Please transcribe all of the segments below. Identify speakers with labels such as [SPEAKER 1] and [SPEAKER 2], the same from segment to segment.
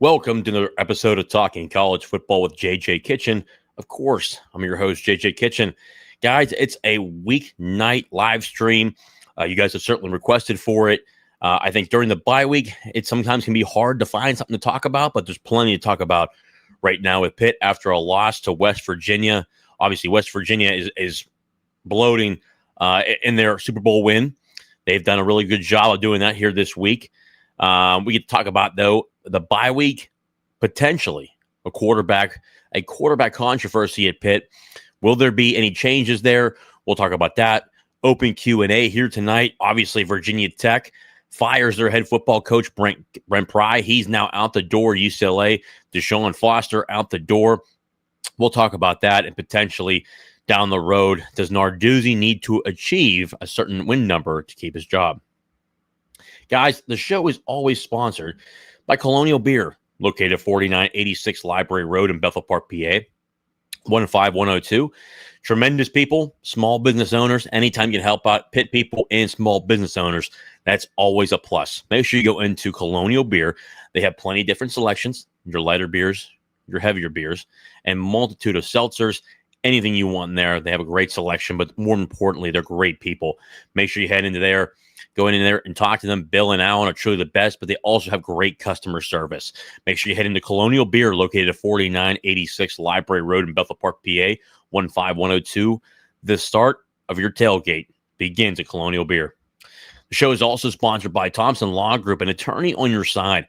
[SPEAKER 1] Welcome to another episode of Talking College Football with JJ Kitchen. Of course, I'm your host, JJ Kitchen. Guys, it's a weeknight live stream. You guys have certainly requested for it. I think during the bye week, it sometimes can be hard to find something to talk about, but there's plenty to talk about right now with Pitt after a loss to West Virginia. Obviously, West Virginia is bloating in their Super Bowl win. They've done a really good job of doing that here this week. We get to talk about, though, the bye week, potentially a quarterback controversy at Pitt. Will there be any changes there? We'll talk about that. Open Q&A here tonight. Obviously, Virginia Tech fires their head football coach, Brent Pry. He's now out the door. UCLA, Deshaun Foster out the door. We'll talk about that, and potentially down the road, does Narduzzi need to achieve a certain win number to keep his job? Guys, the show is always sponsored by Colonial Beer, located at 4986 Library Road in Bethel Park, PA, 15102. Tremendous people, small business owners. Anytime you can help out Pitt people and small business owners, that's always a plus. Make sure you go into Colonial Beer. They have plenty of different selections, your lighter beers, your heavier beers, and multitude of seltzers. Anything you want in there. They have a great selection, but more importantly, they're great people. Make sure you head into there. Go in there and talk to them. Bill and Alan are truly the best, but they also have great customer service. Make sure you head into Colonial Beer, located at 4986 Library Road in Bethel Park, PA, 15102. The start of your tailgate begins at Colonial Beer. The show is also sponsored by Thompson Law Group, an attorney on your side.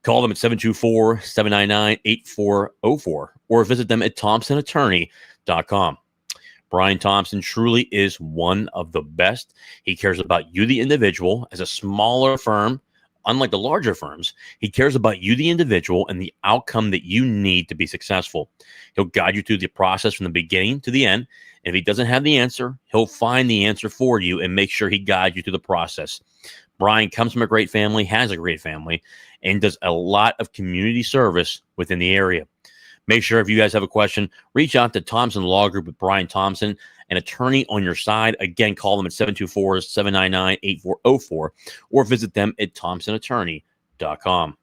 [SPEAKER 1] Call them at 724-799-8404 or visit them at thompsonattorney.com. Brian Thompson truly is one of the best. He cares about you, the individual. As a smaller firm, unlike the larger firms, he cares about you, the individual, and the outcome that you need to be successful. He'll guide you through the process from the beginning to the end. And if he doesn't have the answer, he'll find the answer for you and make sure he guides you through the process. Brian comes from a great family, has a great family, and does a lot of community service within the area. Make sure if you guys have a question, reach out to Thompson Law Group with Brian Thompson, an attorney on your side. Again, call them at 724-799-8404 or visit them at thompsonattorney.com.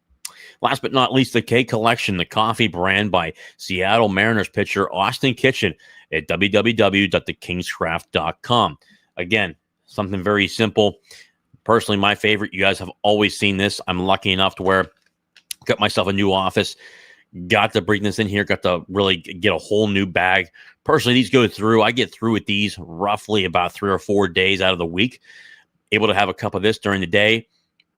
[SPEAKER 1] Last but not least, the K Collection, the coffee brand by Seattle Mariners pitcher Austin Kitchen at www.thekingscraft.com. Again, something very simple. Personally, my favorite. You guys have always seen this. I'm lucky enough to where I got myself a new office. Got to bring this in here, got to really get a whole new bag. Personally, these go through. I get through with these roughly about 3 or 4 days out of the week. Able to have a cup of this during the day.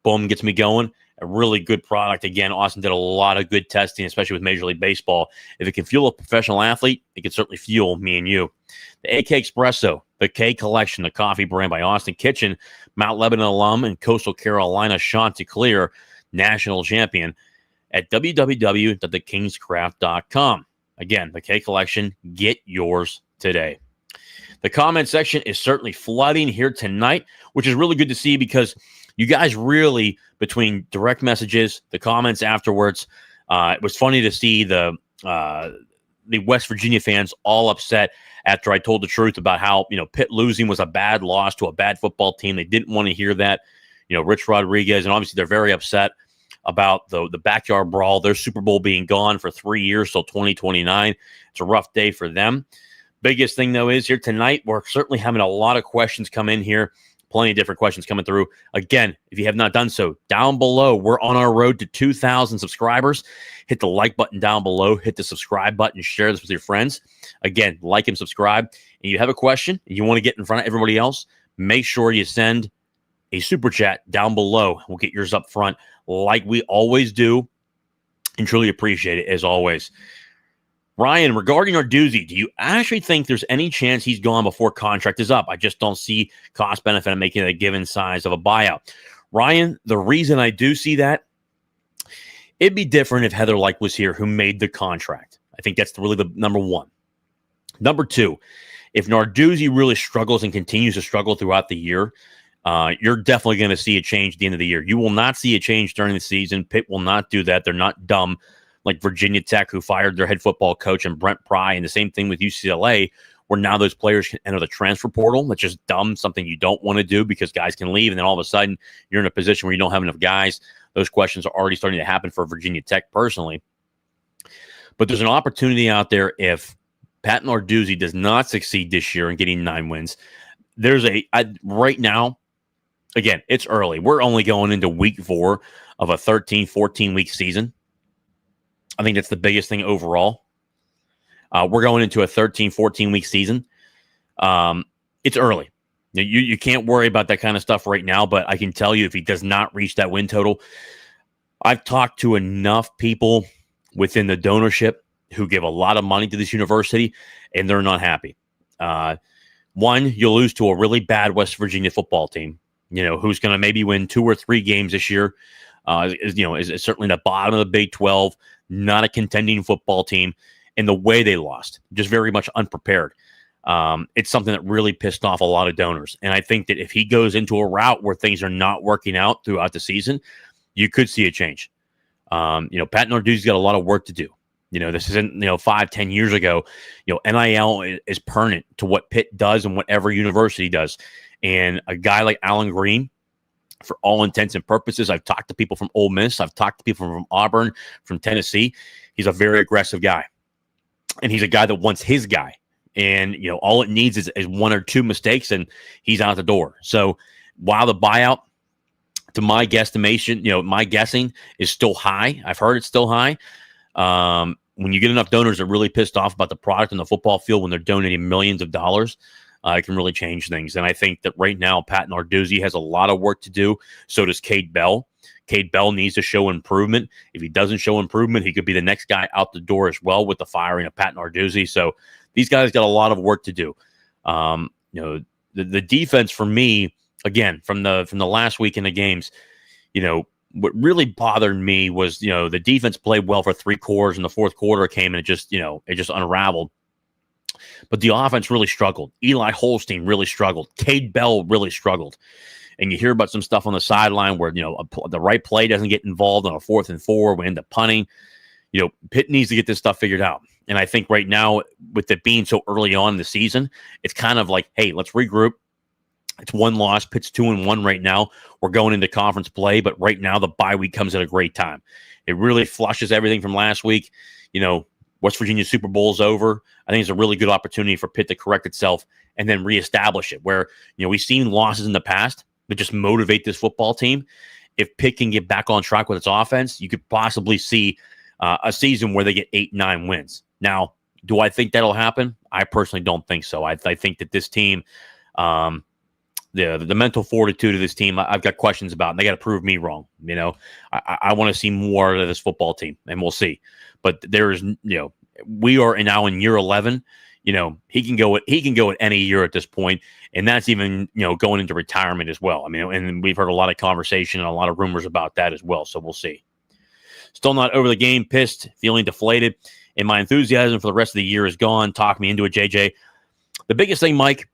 [SPEAKER 1] Boom, gets me going. A really good product. Again, Austin did a lot of good testing, especially with Major League Baseball. If it can fuel a professional athlete, it can certainly fuel me and you. The AK Espresso, the K Collection, the coffee brand by Austin Kitchen, Mount Lebanon alum and Coastal Carolina Chanticleer national champion, at www.thekingscraft.com. Again, the K Collection, get yours today. The comment section is certainly flooding here tonight, which is really good to see because you guys really, between direct messages, the comments afterwards, it was funny to see the West Virginia fans all upset after I told the truth about how, Pitt losing was a bad loss to a bad football team. They didn't want to hear that. Rich Rodriguez, and obviously they're very upset about the backyard brawl, their Super Bowl being gone for 3 years till 2029. It's a rough day for them. Biggest thing, though, is here tonight, we're certainly having a lot of questions come in here. Plenty of different questions coming through. Again, if you have not done so, down below, we're on our road to 2,000 subscribers. Hit the like button down below. Hit the subscribe button. Share this with your friends. Again, like and subscribe. And you have a question and you want to get in front of everybody else, make sure you send a super chat down below. We'll get yours up front like we always do, and truly appreciate it as always. Ryan, regarding Narduzzi, do you actually think there's any chance he's gone before contract is up? I just don't see cost benefit of making a given size of a buyout. Ryan, the reason I do see that, it'd be different if Heather Lyke was here who made the contract. I think that's really the number one. Number two, if Narduzzi really struggles and continues to struggle throughout the year, you're definitely going to see a change at the end of the year. You will not see a change during the season. Pitt will not do that. They're not dumb like Virginia Tech, who fired their head football coach, and Brent Pry, and the same thing with UCLA, where now those players can enter the transfer portal. That's just dumb, something you don't want to do because guys can leave, and then all of a sudden you're in a position where you don't have enough guys. Those questions are already starting to happen for Virginia Tech personally. But there's an opportunity out there if Pat Narduzzi does not succeed this year in getting 9 wins. There's right now, again, it's early. We're only going into week 4 of a 13, 14-week season. I think that's the biggest thing overall. We're going into a 13, 14-week season. It's early. You can't worry about that kind of stuff right now, but I can tell you if he does not reach that win total, I've talked to enough people within the donorship who give a lot of money to this university, and they're not happy. One, you'll lose to a really bad West Virginia football team, who's going to maybe win 2 or 3 games this year. Is certainly the bottom of the Big 12, not a contending football team. And the way they lost, just very much unprepared. It's something that really pissed off a lot of donors. And I think that if he goes into a route where things are not working out throughout the season, you could see a change. Pat Narduzzi's got a lot of work to do. This isn't, 5-10 years ago. NIL is permanent to what Pitt does and what every university does. And a guy like Alan Green, for all intents and purposes, I've talked to people from Ole Miss. I've talked to people from Auburn, from Tennessee. He's a very aggressive guy. And he's a guy that wants his guy. And, all it needs is 1 or 2 mistakes and he's out the door. So while the buyout, to my guesstimation, my guessing is still high. I've heard it's still high. When you get enough donors that are really pissed off about the product on the football field when they're donating millions of dollars, it can really change things. And I think that right now, Pat Narduzzi has a lot of work to do. So does Cade Bell. Cade Bell needs to show improvement. If he doesn't show improvement, he could be the next guy out the door as well with the firing of Pat Narduzzi. So these guys got a lot of work to do. The defense for me, again, from the last week in the games, what really bothered me was, the defense played well for 3 quarters, and the fourth quarter came and it just unraveled. But the offense really struggled. Eli Holstein really struggled. Cade Bell really struggled. And you hear about some stuff on the sideline where, the right play doesn't get involved on a 4th and 4. We end up punting. Pitt needs to get this stuff figured out. And I think right now, with it being so early on in the season, it's kind of like, hey, let's regroup. It's 1 loss. Pitt's 2-1 right now. We're going into conference play, but right now the bye week comes at a great time. It really flushes everything from last week. West Virginia Super Bowl's over. I think it's a really good opportunity for Pitt to correct itself and then reestablish it. Where we've seen losses in the past that just motivate this football team. If Pitt can get back on track with its offense, you could possibly see a season where they get 8-9 wins. Now, do I think that'll happen? I personally don't think so. I think that this team, the mental fortitude of this team, I've got questions about, and they got to prove me wrong. I want to see more of this football team, and we'll see. But there's, we are now in year 11. He can go at any year at this point, and that's even going into retirement as well. I mean, and we've heard a lot of conversation and a lot of rumors about that as well. So we'll see. Still not over the game, pissed, feeling deflated, and my enthusiasm for the rest of the year is gone. Talk me into it, JJ. The biggest thing, Mike,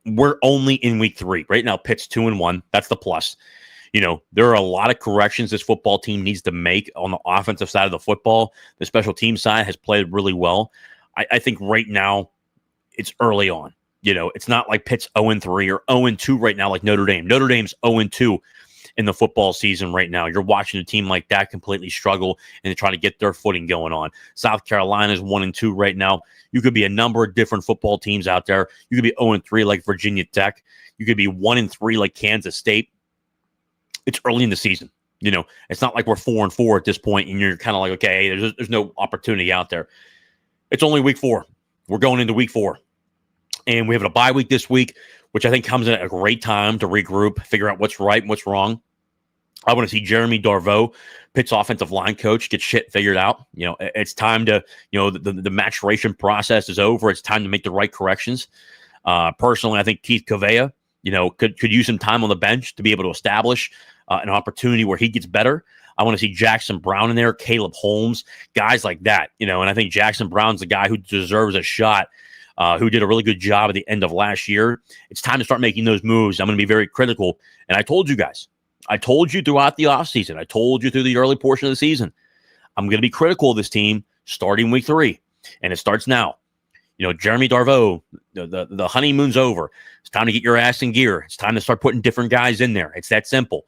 [SPEAKER 1] we're only in week 3 right now. Pitt's 2-1. That's the plus. There are a lot of corrections this football team needs to make on the offensive side of the football. The special team side has played really well. I think right now it's early on. It's not like Pitt's 0-3 or 0-2 right now like Notre Dame. Notre Dame's 0-2 in the football season right now. You're watching a team like that completely struggle and try to get their footing going on. South Carolina's 1-2 right now. You could be a number of different football teams out there. You could be 0-3 like Virginia Tech. You could be 1-3 like Kansas State. It's early in the season. It's not like we're 4-4 at this point, and you're kind of like, okay, there's no opportunity out there. It's only week 4. We're going into week 4. And we have a bye week this week, which I think comes at a great time to regroup, figure out what's right and what's wrong. I want to see Jeremy Darveau, Pitt's offensive line coach, get shit figured out. It's time to, the maturation process is over. It's time to make the right corrections. Personally, I think Keith Cavea, could use some time on the bench to be able to establish an opportunity where he gets better. I want to see Jackson Brown in there, Caleb Holmes, guys like that, and I think Jackson Brown's the guy who deserves a shot, who did a really good job at the end of last year. It's time to start making those moves. I'm going to be very critical. And I told you guys, I told you throughout the offseason, I told you through the early portion of the season, I'm going to be critical of this team starting week 3. And it starts now. Jeremy Darveau, the honeymoon's over. It's time to get your ass in gear. It's time to start putting different guys in there. It's that simple.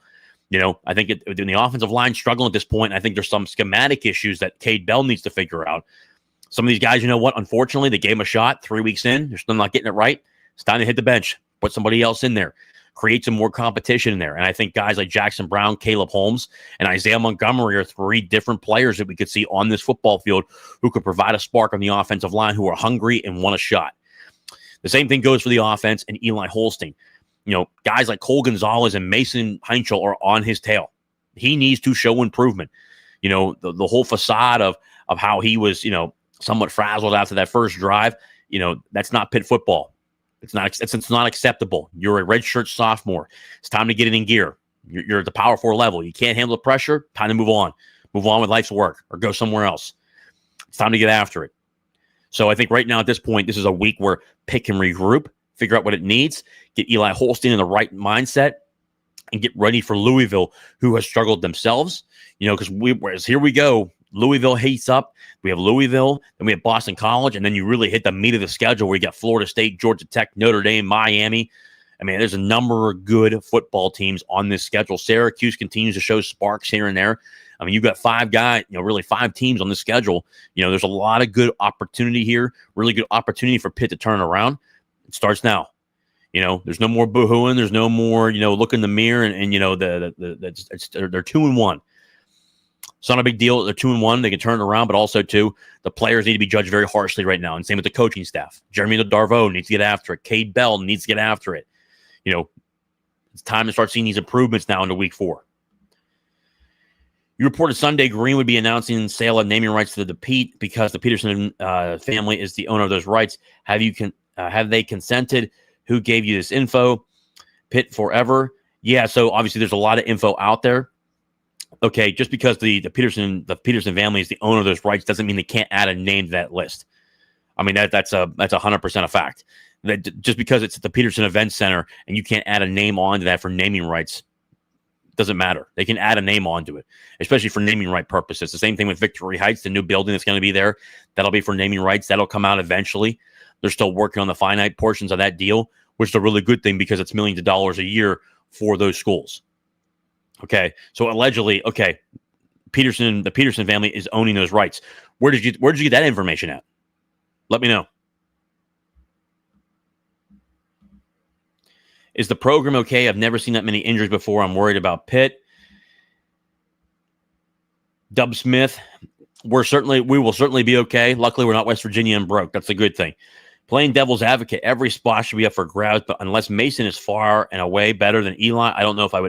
[SPEAKER 1] I think in the offensive line struggling at this point. I think there's some schematic issues that Cade Bell needs to figure out. Some of these guys, unfortunately, they gave him a shot 3 weeks in. They're still not getting it right. It's time to hit the bench, put somebody else in there, create some more competition in there. And I think guys like Jackson Brown, Caleb Holmes, and Isaiah Montgomery are 3 different players that we could see on this football field who could provide a spark on the offensive line, who are hungry and want a shot. The same thing goes for the offense and Eli Holstein. Guys like Cole Gonzalez and Mason Heinchel are on his tail. He needs to show improvement. The whole facade of how he was, somewhat frazzled after that first drive, that's not Pitt football. It's not acceptable. You're a redshirt sophomore. It's time to get it in gear. You're at the Power 4 level. You can't handle the pressure. Time to move on. Move on with life's work or go somewhere else. It's time to get after it. So I think right now at this point, this is a week where Pitt can regroup, figure out what it needs, get Eli Holstein in the right mindset, and get ready for Louisville, who has struggled themselves. Because here we go. Louisville heats up. We have Louisville, then we have Boston College, and then you really hit the meat of the schedule where you got Florida State, Georgia Tech, Notre Dame, Miami. I mean, there's a number of good football teams on this schedule. Syracuse continues to show sparks here and there. I mean, you've got 5 guys, really 5 teams on the schedule. There's a lot of good opportunity here, really good opportunity for Pitt to turn around. It starts now. There's no more boohooing. There's no more, look in the mirror and they're 2-1. It's not a big deal. They're 2-1. They can turn it around, but also, too, the players need to be judged very harshly right now. And same with the coaching staff. Jeremy Darvo needs to get after it. Cade Bell needs to get after it. It's time to start seeing these improvements now into week 4. You reported Sunday Green would be announcing sale of naming rights to the Pitt because the Peterson family is the owner of those rights. Have they consented? Who gave you this info? Pitt forever. Yeah, so obviously there's a lot of info out there. Okay, just because the Peterson family is the owner of those rights doesn't mean they can't add a name to that list. I mean, that's 100% a fact. That just because it's at the Peterson Event Center and you can't add a name onto that for naming rights doesn't matter. They can add a name onto it, especially for naming right purposes. The same thing with Victory Heights, the new building that's going to be there. That'll be for naming rights. That'll come out eventually. They're still working on the finite portions of that deal, which is a really good thing because it's millions of dollars a year for those schools. Okay, so allegedly, the Peterson family is owning those rights. Where did you get that information at? Let me know. Is the program okay? I've never seen that many injuries before. I'm worried about Pitt. Dub Smith, we will certainly be okay. Luckily, we're not West Virginia and broke. That's a good thing. Playing devil's advocate, every spot should be up for grabs, but unless Mason is far and away better than Eli, I don't know if I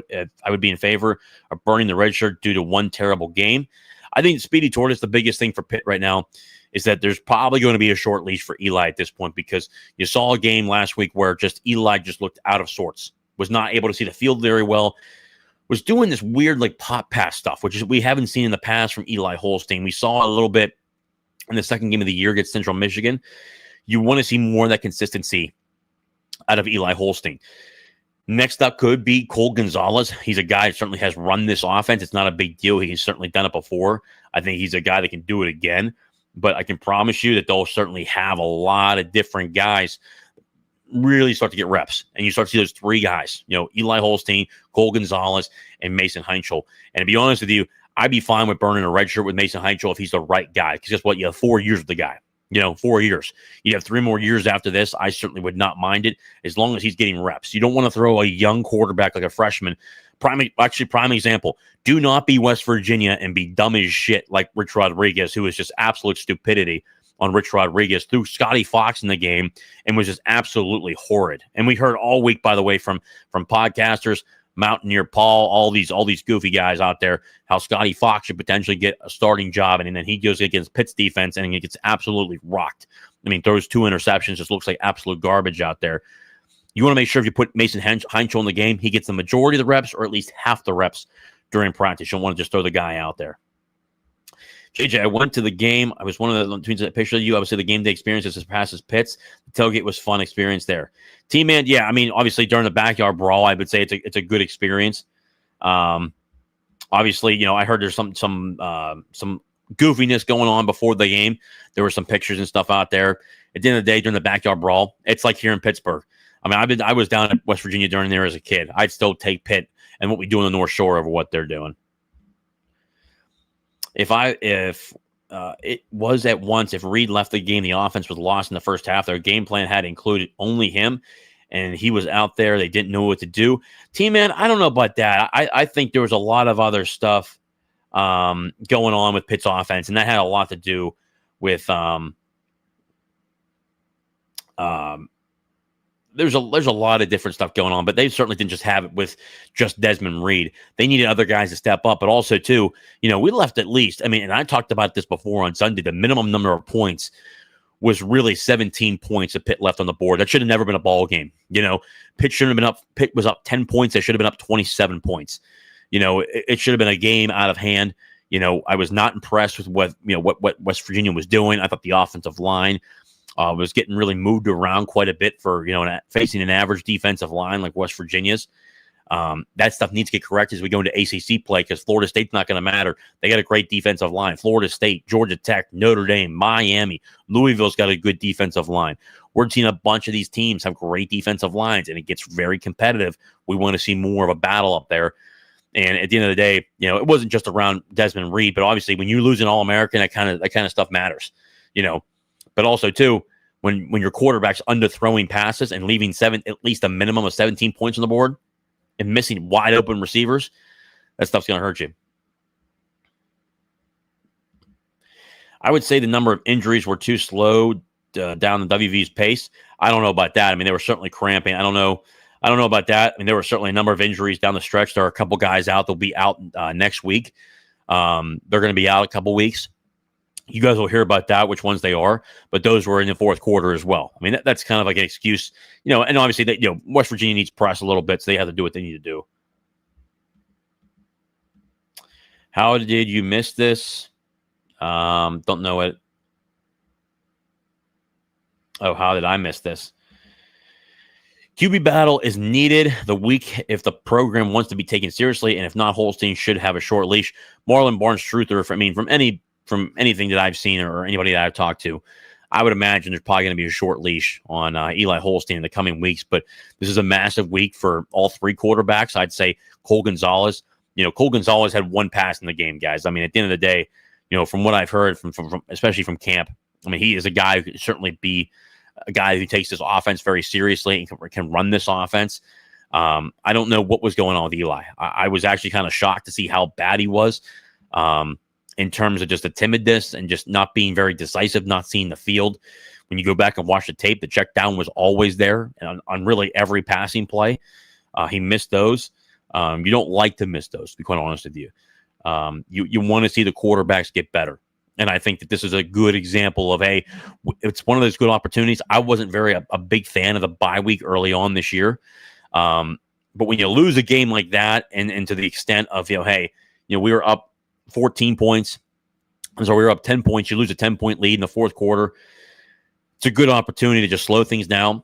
[SPEAKER 1] would be in favor of burning the red shirt due to one terrible game. I think Speedy Tortoise, the biggest thing for Pitt right now is that there's probably going to be a short leash for Eli at this point because you saw a game last week where Eli just looked out of sorts, was not able to see the field very well, was doing this weird pop pass stuff, which we haven't seen in the past from Eli Holstein. We saw a little bit in the second game of the year against Central Michigan. You want to see more of that consistency out of Eli Holstein. Next up could be Cole Gonzalez. He's a guy that certainly has run this offense. It's not a big deal. He's certainly done it before. I think he's a guy that can do it again. But I can promise you that they'll certainly have a lot of different guys really start to get reps. And you start to see those 3 guys, Eli Holstein, Cole Gonzalez, and Mason Heinchel. And to be honest with you, I'd be fine with burning a red shirt with Mason Heinchel if he's the right guy. Because guess what? You have 4 years with the guy. 4 years. You have 3 more years after this. I certainly would not mind it as long as he's getting reps. You don't want to throw a young quarterback like a freshman. Prime example. Do not be West Virginia and be dumb as shit like Rich Rodriguez, who is just absolute stupidity on Rich Rodriguez, threw Scotty Fox in the game and was just absolutely horrid. And we heard all week, by the way, from podcasters, Mountaineer Paul, all these goofy guys out there, how Scotty Fox should potentially get a starting job, and then he goes against Pitt's defense and he gets absolutely rocked. I mean, throws 2 interceptions, just looks like absolute garbage out there. You want to make sure if you put Mason Heinchel in the game, he gets the majority of the reps or at least half the reps during practice. You don't want to just throw the guy out there. JJ, I went to the game. I was one of the tweets that picture of you. Obviously, the game day experience is as past as Pitt's. The tailgate was fun experience there. T-Man, yeah, I mean, obviously during the backyard brawl, I would say it's a good experience. Obviously, I heard there's some goofiness going on before the game. There were some pictures and stuff out there. At the end of the day, during the backyard brawl, it's like here in Pittsburgh. I mean, I was down in West Virginia during there as a kid. I'd still take Pitt and what we do on the North Shore over what they're doing. If it was at once, if Reed left the game, the offense was lost in the first half. Their game plan had included only him, and he was out there. They didn't know what to do. T-Man, I don't know about that. I think there was a lot of other stuff going on with Pitt's offense, and that had a lot to do with there's a lot of different stuff going on, but they certainly didn't just have it with just Desmond Reed. They needed other guys to step up, but also too, we left at least. I mean, and I talked about this before on Sunday. The minimum number of points was really 17 points that Pitt left on the board. That should have never been a ball game. Pitt shouldn't have been up. Pitt was up 10 points. They should have been up 27 points. It should have been a game out of hand. I was not impressed with what West Virginia was doing. I thought the offensive line was getting really moved around quite a bit for, facing an average defensive line like West Virginia's. That stuff needs to get corrected as we go into ACC play because Florida State's not going to matter. They got a great defensive line. Florida State, Georgia Tech, Notre Dame, Miami, Louisville's got a good defensive line. We're seeing a bunch of these teams have great defensive lines, and it gets very competitive. We want to see more of a battle up there. And at the end of the day, it wasn't just around Desmond Reed, but obviously when you lose an All-American, that kind of stuff matters, But also too, when your quarterback's underthrowing passes and leaving at least a minimum of 17 points on the board and missing wide open receivers, that stuff's going to hurt you. I would say the number of injuries were too slow down the WV's pace. I don't know about that. I mean, they were certainly cramping. I don't know about that. I mean, there were certainly a number of injuries down the stretch. There are a couple guys out. They'll be out next week. They're going to be out a couple weeks. You guys will hear about that, which ones they are, but those were in the fourth quarter as well. I mean, that's kind of like an excuse, and obviously that, West Virginia needs press a little bit, so they have to do what they need to do. How did you miss this? Don't know it. Oh, how did I miss this? QB battle is needed the week if the program wants to be taken seriously, and if not, Holstein should have a short leash. Marlon Barnes-Truther, from anything that I've seen or anybody that I've talked to, I would imagine there's probably going to be a short leash on Eli Holstein in the coming weeks. But this is a massive week for all three quarterbacks. I'd say Cole Gonzalez. Cole Gonzalez had one pass in the game, guys. I mean, at the end of the day, from what I've heard from especially from camp, I mean, he is a guy who could certainly be a guy who takes this offense very seriously and can run this offense. I don't know what was going on with Eli. I was actually kind of shocked to see how bad he was in terms of just the timidness and just not being very decisive, not seeing the field. When you go back and watch the tape, the check down was always there on really every passing play. He missed those. You don't like to miss those, to be quite honest with you. You want to see the quarterbacks get better. And I think that this is a good example of, hey, it's one of those good opportunities. I wasn't a big fan of the bye week early on this year. But when you lose a game like that and to the extent of, hey, we were up 14 points. And so we were up 10 points. You lose a 10-point lead in the fourth quarter. It's a good opportunity to just slow things down,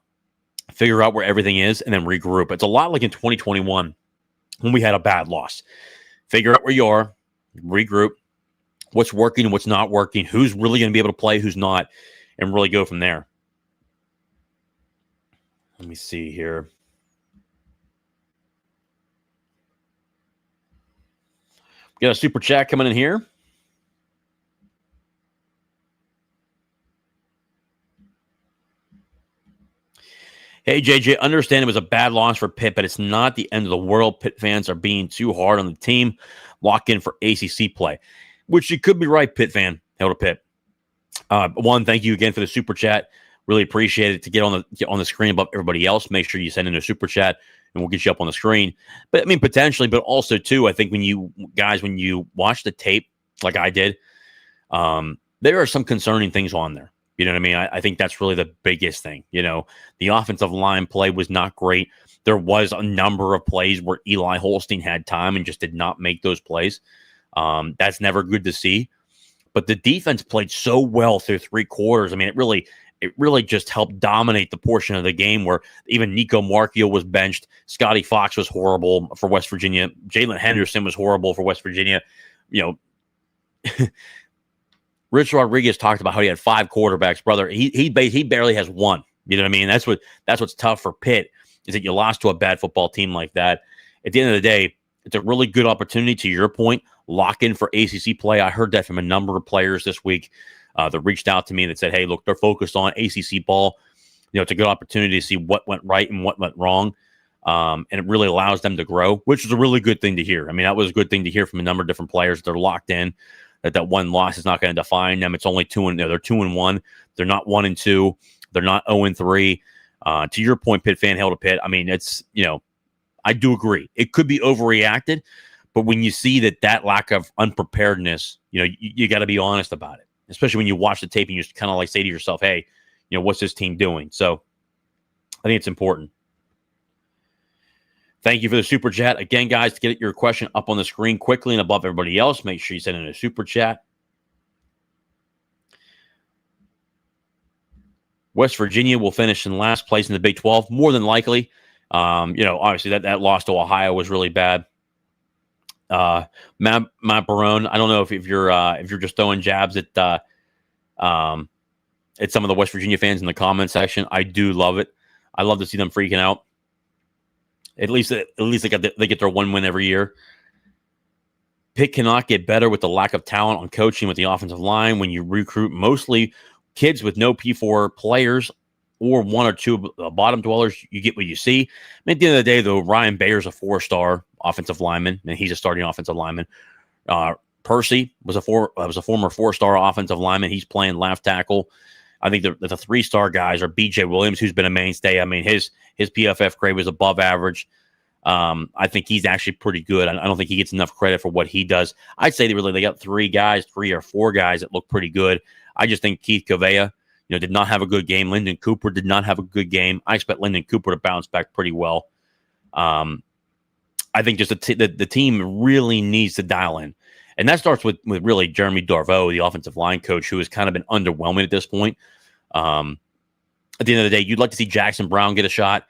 [SPEAKER 1] figure out where everything is, and then regroup. It's a lot like in 2021 when we had a bad loss. Figure out where you are, regroup, what's working and what's not working, who's really going to be able to play, who's not, and really go from there. Let me see here. We got a super chat coming in here. Hey, JJ, understand it was a bad loss for Pitt, but it's not the end of the world. Pitt fans are being too hard on the team. Lock in for ACC play, which you could be right, Pitt fan. Hail to Pitt. One, thank you again for the super chat. Really appreciate it to get on the screen above everybody else. Make sure you send in a super chat, and we'll get you up on the screen. But I mean, potentially, but also too, I think when you watch the tape like I did, there are some concerning things on there. You know what I mean? I think that's really the biggest thing. The offensive line play was not great. There was a number of plays where Eli Holstein had time and just did not make those plays. That's never good to see. But the defense played so well through three quarters. I mean, it really just helped dominate the portion of the game where even Nico Marchio was benched. Scotty Fox was horrible for West Virginia. Jalen Henderson was horrible for West Virginia. Rich Rodriguez talked about how he had 5 quarterbacks, brother. He barely has one. You know what I mean? That's what's tough for Pitt is that you lost to a bad football team like that. At the end of the day, It's a really good opportunity, to your point, lock in for ACC play. I heard that from a number of players this week that reached out to me that said, hey, look, they're focused on ACC ball. It's a good opportunity to see what went right and what went wrong. And it really allows them to grow, which is a really good thing to hear. I mean, that was a good thing to hear from a number of different players. They're locked in, that one loss is not going to define them. It's only they're 2-1. They're not 1-2. They're not 0-3. To your point, Pitt fan, hail to Pitt. I mean, it's, I do agree. It could be overreacted, but when you see that lack of unpreparedness, you got to be honest about it, especially when you watch the tape and you just kind of like say to yourself, hey, what's this team doing? So I think it's important. Thank you for the super chat. Again, guys, to get your question up on the screen quickly and above everybody else, make sure you send in a super chat. West Virginia will finish in last place in the Big 12, more than likely. Obviously that loss to Ohio was really bad. Matt Barone, I don't know if you're just throwing jabs at some of the West Virginia fans in the comment section. I do love it. I love to see them freaking out. At least they get their one win every year. Pitt cannot get better with the lack of talent on coaching with the offensive line when you recruit mostly kids with no P4 players or one or two bottom dwellers. You get what you see. I mean, at the end of the day, though, Ryan Bayer's a 4-star offensive lineman, and he's a starting offensive lineman. Percy was a former 4-star offensive lineman. He's playing left tackle. I think the 3-star guys are B.J. Williams, who's been a mainstay. I mean, his PFF grade was above average. I think he's actually pretty good. I don't think he gets enough credit for what he does. I'd say they got 3 or 4 guys that look pretty good. I just think Keith Covea, did not have a good game. Lyndon Cooper did not have a good game. I expect Lyndon Cooper to bounce back pretty well. I think just the team really needs to dial in. And that starts with really Jeremy Darveau, the offensive line coach, who has kind of been underwhelming at this point. At the end of the day, you'd like to see Jackson Brown get a shot,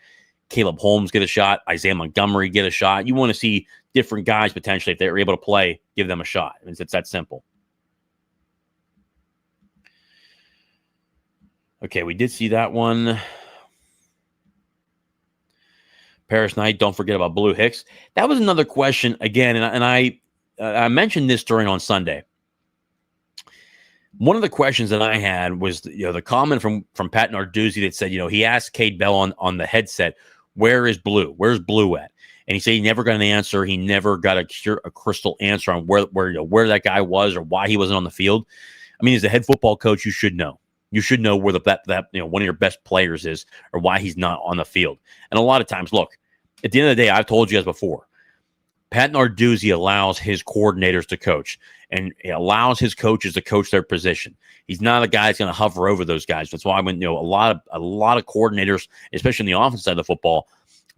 [SPEAKER 1] Caleb Holmes get a shot, Isaiah Montgomery get a shot. You want to see different guys potentially, if they're able to play, give them a shot. It's that simple. Okay, we did see that one. Paris Knight, don't forget about Blue Hicks. That was another question again, and I mentioned this on Sunday. One of the questions that I had was, the comment from Pat Narduzzi that said, he asked Cade Bell on the headset, where is Blue? Where's Blue at? And he said he never got an answer. He never got a crystal answer on where that guy was or why he wasn't on the field. I mean, as a head football coach, you should know. You should know where that one of your best players is or why he's not on the field. And a lot of times, look, at the end of the day, I've told you guys before, Pat Narduzzi allows his coordinators to coach and allows his coaches to coach their position. He's not a guy that's going to hover over those guys. That's why when a lot of coordinators, especially in the offense side of the football,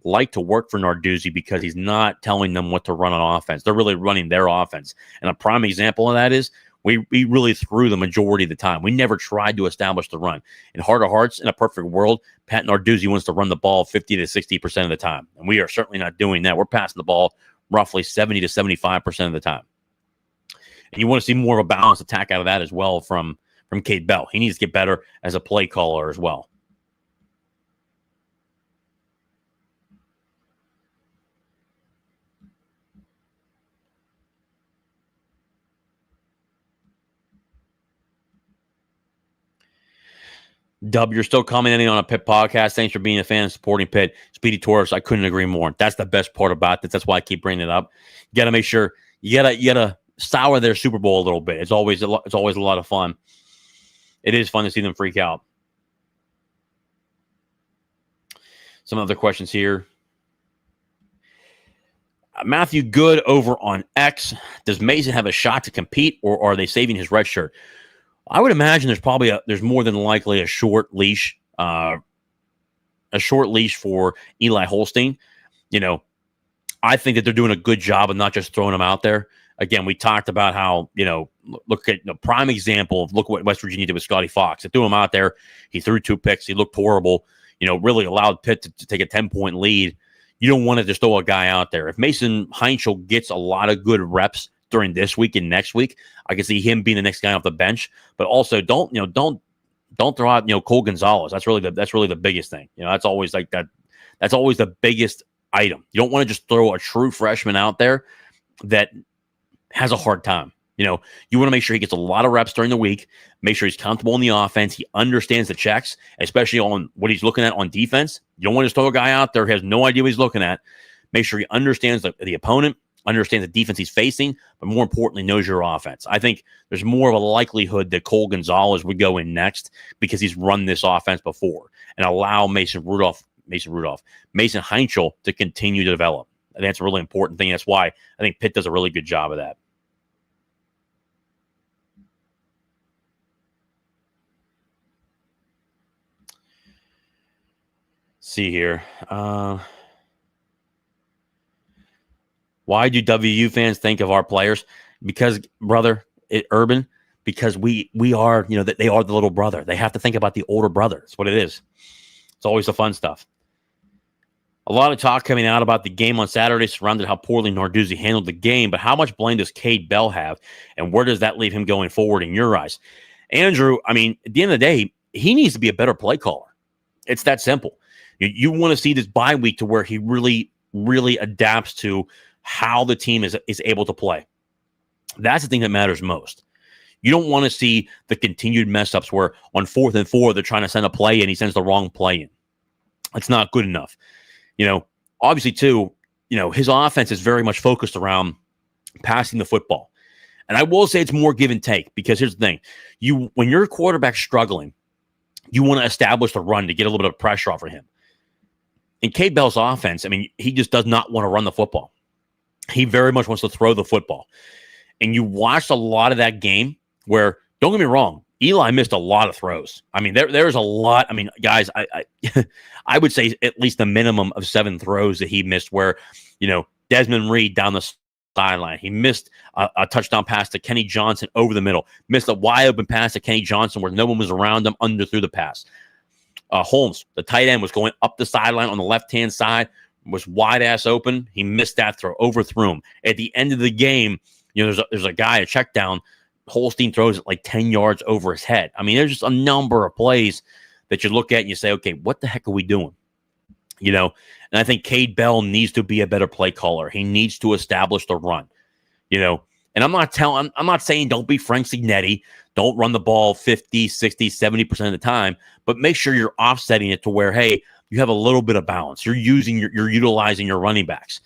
[SPEAKER 1] like to work for Narduzzi because he's not telling them what to run on offense. They're really running their offense. And a prime example of that is we really threw the majority of the time. We never tried to establish the run. In heart of hearts, in a perfect world, Pat Narduzzi wants to run the ball 50 to 60% of the time. And we are certainly not doing that. We're passing the ball roughly 70 to 75% of the time. And you want to see more of a balanced attack out of that as well from Cade Bell. He needs to get better as a play caller as well. Dub, you're still commenting on a Pitt podcast. Thanks for being a fan and supporting Pitt. Speedy Torres, I couldn't agree more. That's the best part about this. That's why I keep bringing it up. You got to make sure you gotta sour their Super Bowl a little bit. It's always a lot of fun. It is fun to see them freak out. Some other questions here. Matthew Good over on X. Does Mason have a shot to compete, or are they saving his red shirt? I would imagine there's more than likely a short leash for Eli Holstein. I think that they're doing a good job of not just throwing him out there. Again, we talked about how, look at the prime example of look what West Virginia did with Scotty Fox. They threw him out there. He threw 2 picks. He looked horrible, really allowed Pitt to take a 10-point lead. You don't want to just throw a guy out there. If Mason Heinschel gets a lot of good reps during this week and next week, I can see him being the next guy off the bench. But also don't throw out Cole Gonzalez. That's really the biggest thing. That's always like that. That's always the biggest item. You don't want to just throw a true freshman out there that has a hard time. You want to make sure he gets a lot of reps during the week, make sure he's comfortable in the offense. He understands the checks, especially on what he's looking at on defense. You don't want to just throw a guy out there who has no idea what he's looking at. Make sure he understands the opponent, understands the defense he's facing, but more importantly, knows your offense. I think there's more of a likelihood that Cole Gonzalez would go in next because he's run this offense before, and allow Mason Heinchel to continue to develop. I think that's a really important thing. That's why I think Pitt does a really good job of that. See here. Why do WU fans think of our players? Because, brother, Urban, because we are, that they are the little brother. They have to think about the older brother. That's what it is. It's always the fun stuff. A lot of talk coming out about the game on Saturday surrounded how poorly Narduzzi handled the game, but how much blame does Cade Bell have, and where does that leave him going forward in your eyes? Andrew, at the end of the day, he needs to be a better play caller. It's that simple. You want to see this bye week to where he really, really adapts to how the team is able to play. That's the thing that matters most. You don't want to see the continued mess ups where on 4th and 4 they're trying to send a play and he sends the wrong play in. It's not good enough. Obviously too, his offense is very much focused around passing the football. And I will say it's more give and take, because here's the thing. When your quarterback's struggling, you want to establish the run to get a little bit of pressure off of him. In Cade Bell's offense, he just does not want to run the football. He very much wants to throw the football. And you watched a lot of that game where, don't get me wrong, Eli missed a lot of throws. There's a lot. Guys, I would say at least a minimum of 7 throws that he missed where, Desmond Reed down the sideline. He missed a touchdown pass to Kenny Johnson over the middle. Missed a wide open pass to Kenny Johnson where no one was around him, underthrew the pass. Holmes, the tight end, was going up the sideline on the left-hand side, was wide-ass open. He missed that throw, overthrew him. At the end of the game, there's a guy, a check down. Holstein throws it like 10 yards over his head. There's just a number of plays that you look at and you say, okay, what the heck are we doing? And I think Cade Bell needs to be a better play caller. He needs to establish the run, And I'm not saying don't be Frank Signetti. Don't run the ball 50, 60, 70% of the time, but make sure you're offsetting it to where, hey, you have a little bit of balance. You're utilizing your running backs.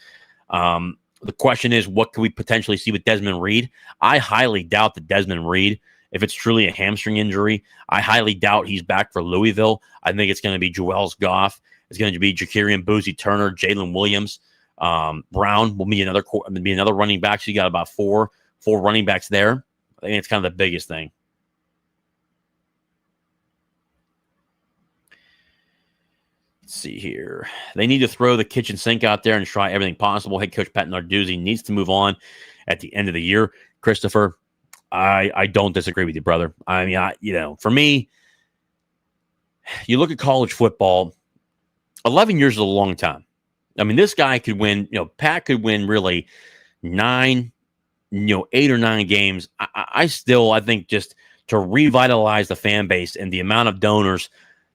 [SPEAKER 1] The question is, what can we potentially see with Desmond Reed? I highly doubt that Desmond Reed, if it's truly a hamstring injury, I highly doubt he's back for Louisville. I think it's going to be Joels Goff. It's going to be Jakarian Boozy Turner, Jalen Williams. Brown will be another running back. So you got about four running backs there. I think it's kind of the biggest thing. Let's see here. They need to throw the kitchen sink out there and try everything possible. Head coach Pat Narduzzi needs to move on at the end of the year. Christopher, I don't disagree with you, brother. For me, you look at college football, 11 years is a long time. This guy could win, Pat could win really 8 or 9 games. I think just to revitalize the fan base and the amount of donors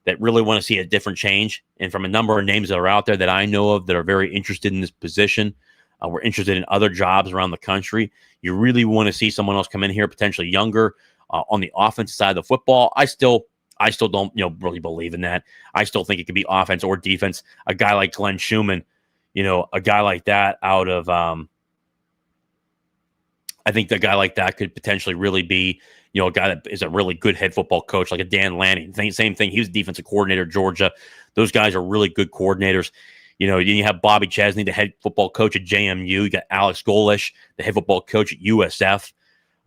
[SPEAKER 1] that really want to see a different change, and from a number of names that are out there that I know of that are very interested in this position, we're interested in other jobs around the country. You really want to see someone else come in here, potentially younger, on the offensive side of the football. I still don't really believe in that. I still think it could be offense or defense. A guy like Glenn Schumann, a guy like that out of I think a guy like that could potentially really be, a guy that is a really good head football coach, like a Dan Lanning. Same thing. He was defensive coordinator at Georgia. Those guys are really good coordinators. You have Bobby Chesney, the head football coach at JMU. You got Alex Golish, the head football coach at USF.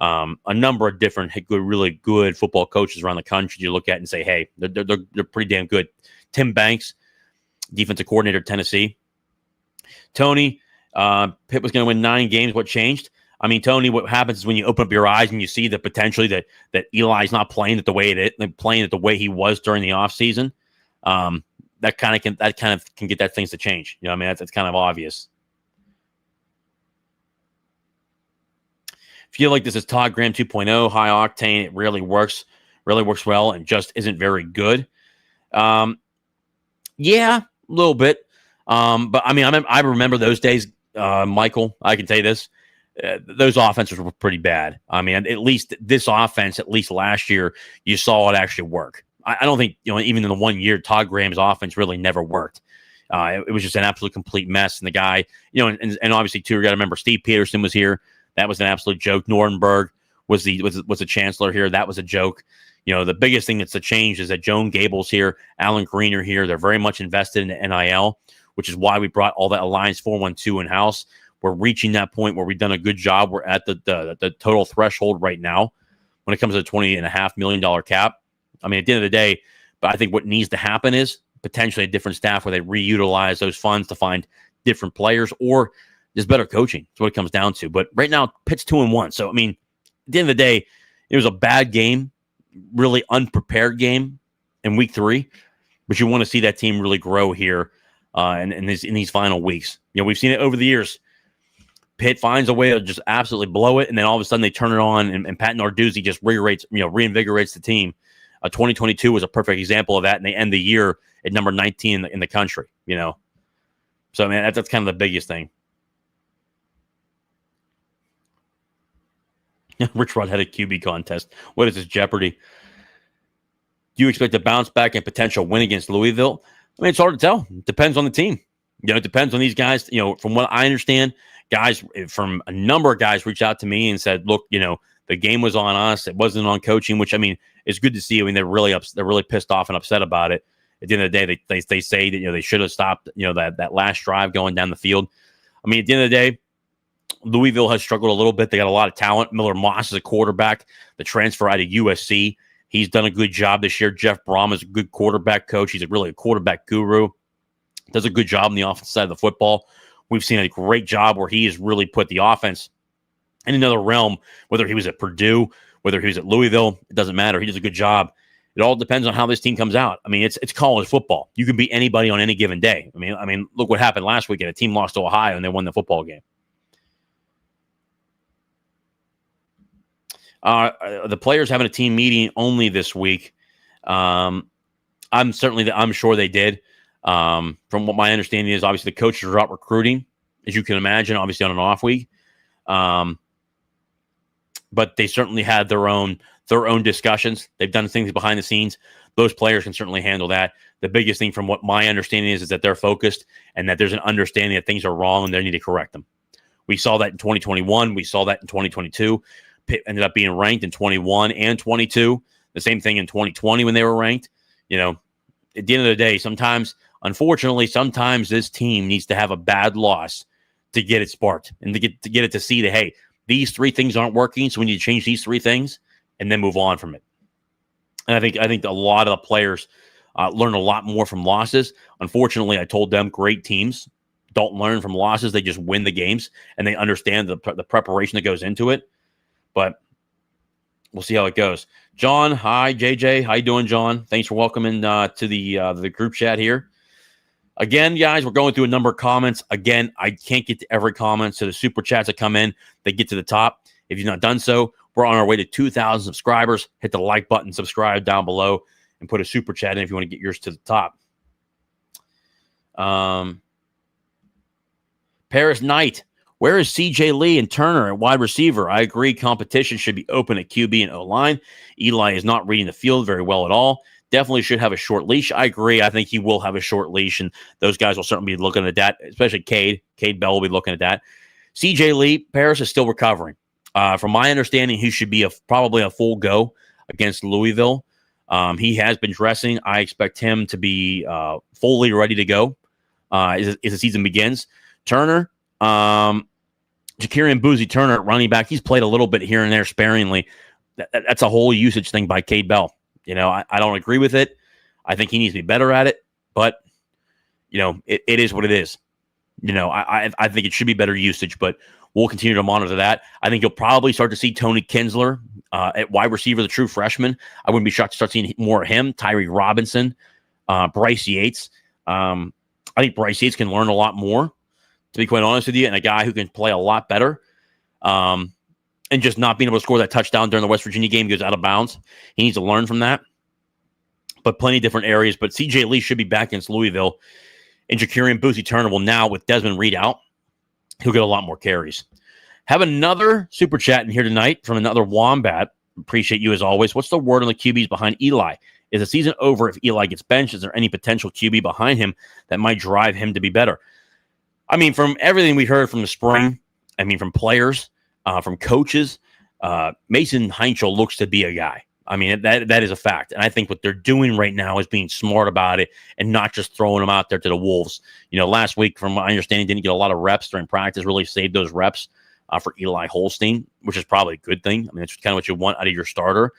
[SPEAKER 1] A number of different really good football coaches around the country you look at and say, hey, they're pretty damn good. Tim Banks, defensive coordinator at Tennessee. Tony, Pitt was going to win 9 games. What changed? Tony, what happens is when you open up your eyes and you see that potentially that Eli's not playing it the way playing it the way he was during the offseason, that kind of can get that things to change. That's kind of obvious. Feel like this is Todd Graham 2.0, high octane. It really works well, and just isn't very good. Yeah, a little bit. But I mean, I remember those days, Michael. I can tell you this: those offenses were pretty bad. I mean, at least this offense, at least last year, you saw it actually work. I don't think even in the 1 year, Todd Graham's offense really never worked. It was just an absolute complete mess. And the guy, and obviously too, you got to remember Steve Peterson was here. That was an absolute joke. Nordenberg was the chancellor here. That was a joke. The biggest thing that's a change is that Joan Gable's here, Alan Green are here. They're very much invested in the NIL, which is why we brought all that Alliance 412 in house. We're reaching that point where we've done a good job. We're at the total threshold right now when it comes to the $20.5 million cap. I mean, at the end of the day, but I think what needs to happen is potentially a different staff where they reutilize those funds to find different players or just better coaching. That's what it comes down to. But right now, Pitt's 2-1. So, I mean, at the end of the day, it was a bad game, really unprepared game in week 3. But you want to see that team really grow here in these final weeks. We've seen it over the years. Pitt finds a way to just absolutely blow it, and then all of a sudden they turn it on, and Pat Narduzzi just reinvigorates the team. 2022 was a perfect example of that, and they end the year at number 19 in the country. So I mean that's kind of the biggest thing. Rich Rod had a QB contest. What is this, Jeopardy? Do you expect a bounce back and potential win against Louisville? I mean, it's hard to tell. It depends on the team. It depends on these guys. From what I understand, guys from a number of guys reached out to me and said, look, the game was on us. It wasn't on coaching, which I mean, it's good to see. I mean, they're really pissed off and upset about it. At the end of the day, they say that they should have stopped that last drive going down the field. I mean, at the end of the day, Louisville has struggled a little bit. They got a lot of talent. Miller Moss is a quarterback, the transfer out of USC. He's done a good job this year. Jeff Brom is a good quarterback coach. He's really a quarterback guru. Does a good job on the offensive side of the football. We've seen a great job where he has really put the offense in another realm, whether he was at Purdue, whether he was at Louisville, it doesn't matter. He does a good job. It all depends on how this team comes out. I mean, it's college football. You can beat anybody on any given day. I mean, look what happened last weekend. A team lost to Ohio and they won the football game. The players having a team meeting only this week. I'm sure they did. From what my understanding is, obviously the coaches are out recruiting, as you can imagine, obviously on an off week. But they certainly had their own discussions. They've done things behind the scenes. Those players can certainly handle that. The biggest thing from what my understanding is that they're focused and that there's an understanding that things are wrong and they need to correct them. We saw that in 2021. We saw that in 2022. Pitt ended up being ranked in 21 and 22. The same thing in 2020 when they were ranked. At the end of the day, unfortunately, sometimes this team needs to have a bad loss to get it sparked and to get it to see that, hey, these 3 things aren't working, so we need to change these 3 things and then move on from it. And I think a lot of the players learn a lot more from losses. Unfortunately, I told them great teams don't learn from losses. They just win the games, and they understand the preparation that goes into it. But we'll see how it goes. John, hi. JJ, how you doing, John? Thanks for welcoming to the group chat here. Again, guys, we're going through a number of comments. Again, I can't get to every comment, so the super chats that come in, they get to the top. If you've not done so, we're on our way to 2,000 subscribers. Hit the like button, subscribe down below, and put a super chat in if you want to get yours to the top. Paris Knight, where is CJ Lee and Turner at wide receiver? I agree competition should be open at QB and O-line. Eli is not reading the field very well at all. Definitely should have a short leash. I agree. I think he will have a short leash, and those guys will certainly be looking at that, especially Cade. Cade Bell will be looking at that. CJ Lee, Paris is still recovering. From my understanding, he should be probably a full go against Louisville. He has been dressing. I expect him to be fully ready to go as the season begins. Turner, Jakarian Boozy Turner at running back, he's played a little bit here and there sparingly. That's a whole usage thing by Cade Bell. I don't agree with it. I think he needs to be better at it, but it is what it is. I think it should be better usage, but we'll continue to monitor that. I think you'll probably start to see Tony Kinsler at wide receiver, the true freshman. I wouldn't be shocked to start seeing more of him. Tyree Robinson, Bryce Yates. I think Bryce Yates can learn a lot more, to be quite honest with you, and a guy who can play a lot better. And just not being able to score that touchdown during the West Virginia game goes out of bounds. He needs to learn from that. But plenty of different areas. But CJ Lee should be back against Louisville. And Ja'Kurian Boosie-Turner will now, with Desmond Reed out, he'll get a lot more carries. Have another super chat in here tonight from another Wombat. Appreciate you as always. What's the word on the QBs behind Eli? Is the season over if Eli gets benched? Is there any potential QB behind him that might drive him to be better? I mean, from everything we heard from the spring, I mean, from players, from coaches, Mason Heinchel looks to be a guy. I mean, that is a fact. And I think what they're doing right now is being smart about it and not just throwing him out there to the wolves. Last week, from my understanding, didn't get a lot of reps during practice, really saved those reps for Eli Holstein, which is probably a good thing. I mean, that's kind of what you want out of your starter.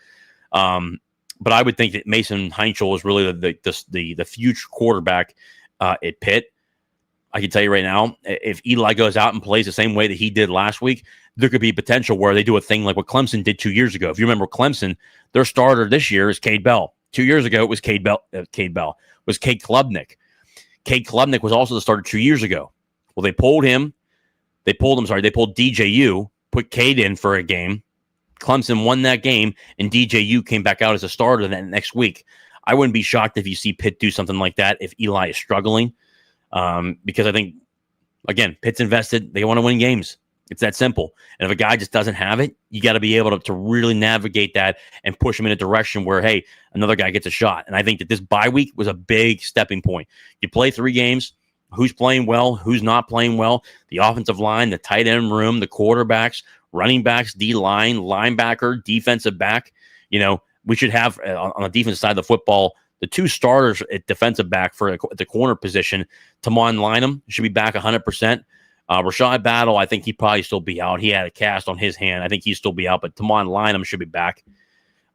[SPEAKER 1] But I would think that Mason Heinchel is really the future quarterback at Pitt. I can tell you right now, if Eli goes out and plays the same way that he did last week, there could be potential where they do a thing like what Clemson did 2 years ago. If you remember Clemson, their starter this year is Cade Bell. 2 years ago, it was Cade Klubnik. Cade Klubnik was also the starter 2 years ago. Well, they pulled DJU, put Cade in for a game. Clemson won that game, and DJU came back out as a starter that next week. I wouldn't be shocked if you see Pitt do something like that if Eli is struggling. Because I think, again, Pitt's invested. They want to win games. It's that simple. And if a guy just doesn't have it, you got to be able to really navigate that and push him in a direction where, hey, another guy gets a shot. And I think that this bye week was a big stepping point. You play 3 games. Who's playing well? Who's not playing well? The offensive line, the tight end room, the quarterbacks, running backs, D-line, linebacker, defensive back. We should have, on the defensive side of the football, the 2 starters at defensive back for the corner position. Tamon Lynam should be back 100%. Rashad Battle, I think he'd probably still be out. He had a cast on his hand. I think he'd still be out, but Tamon Lynam should be back.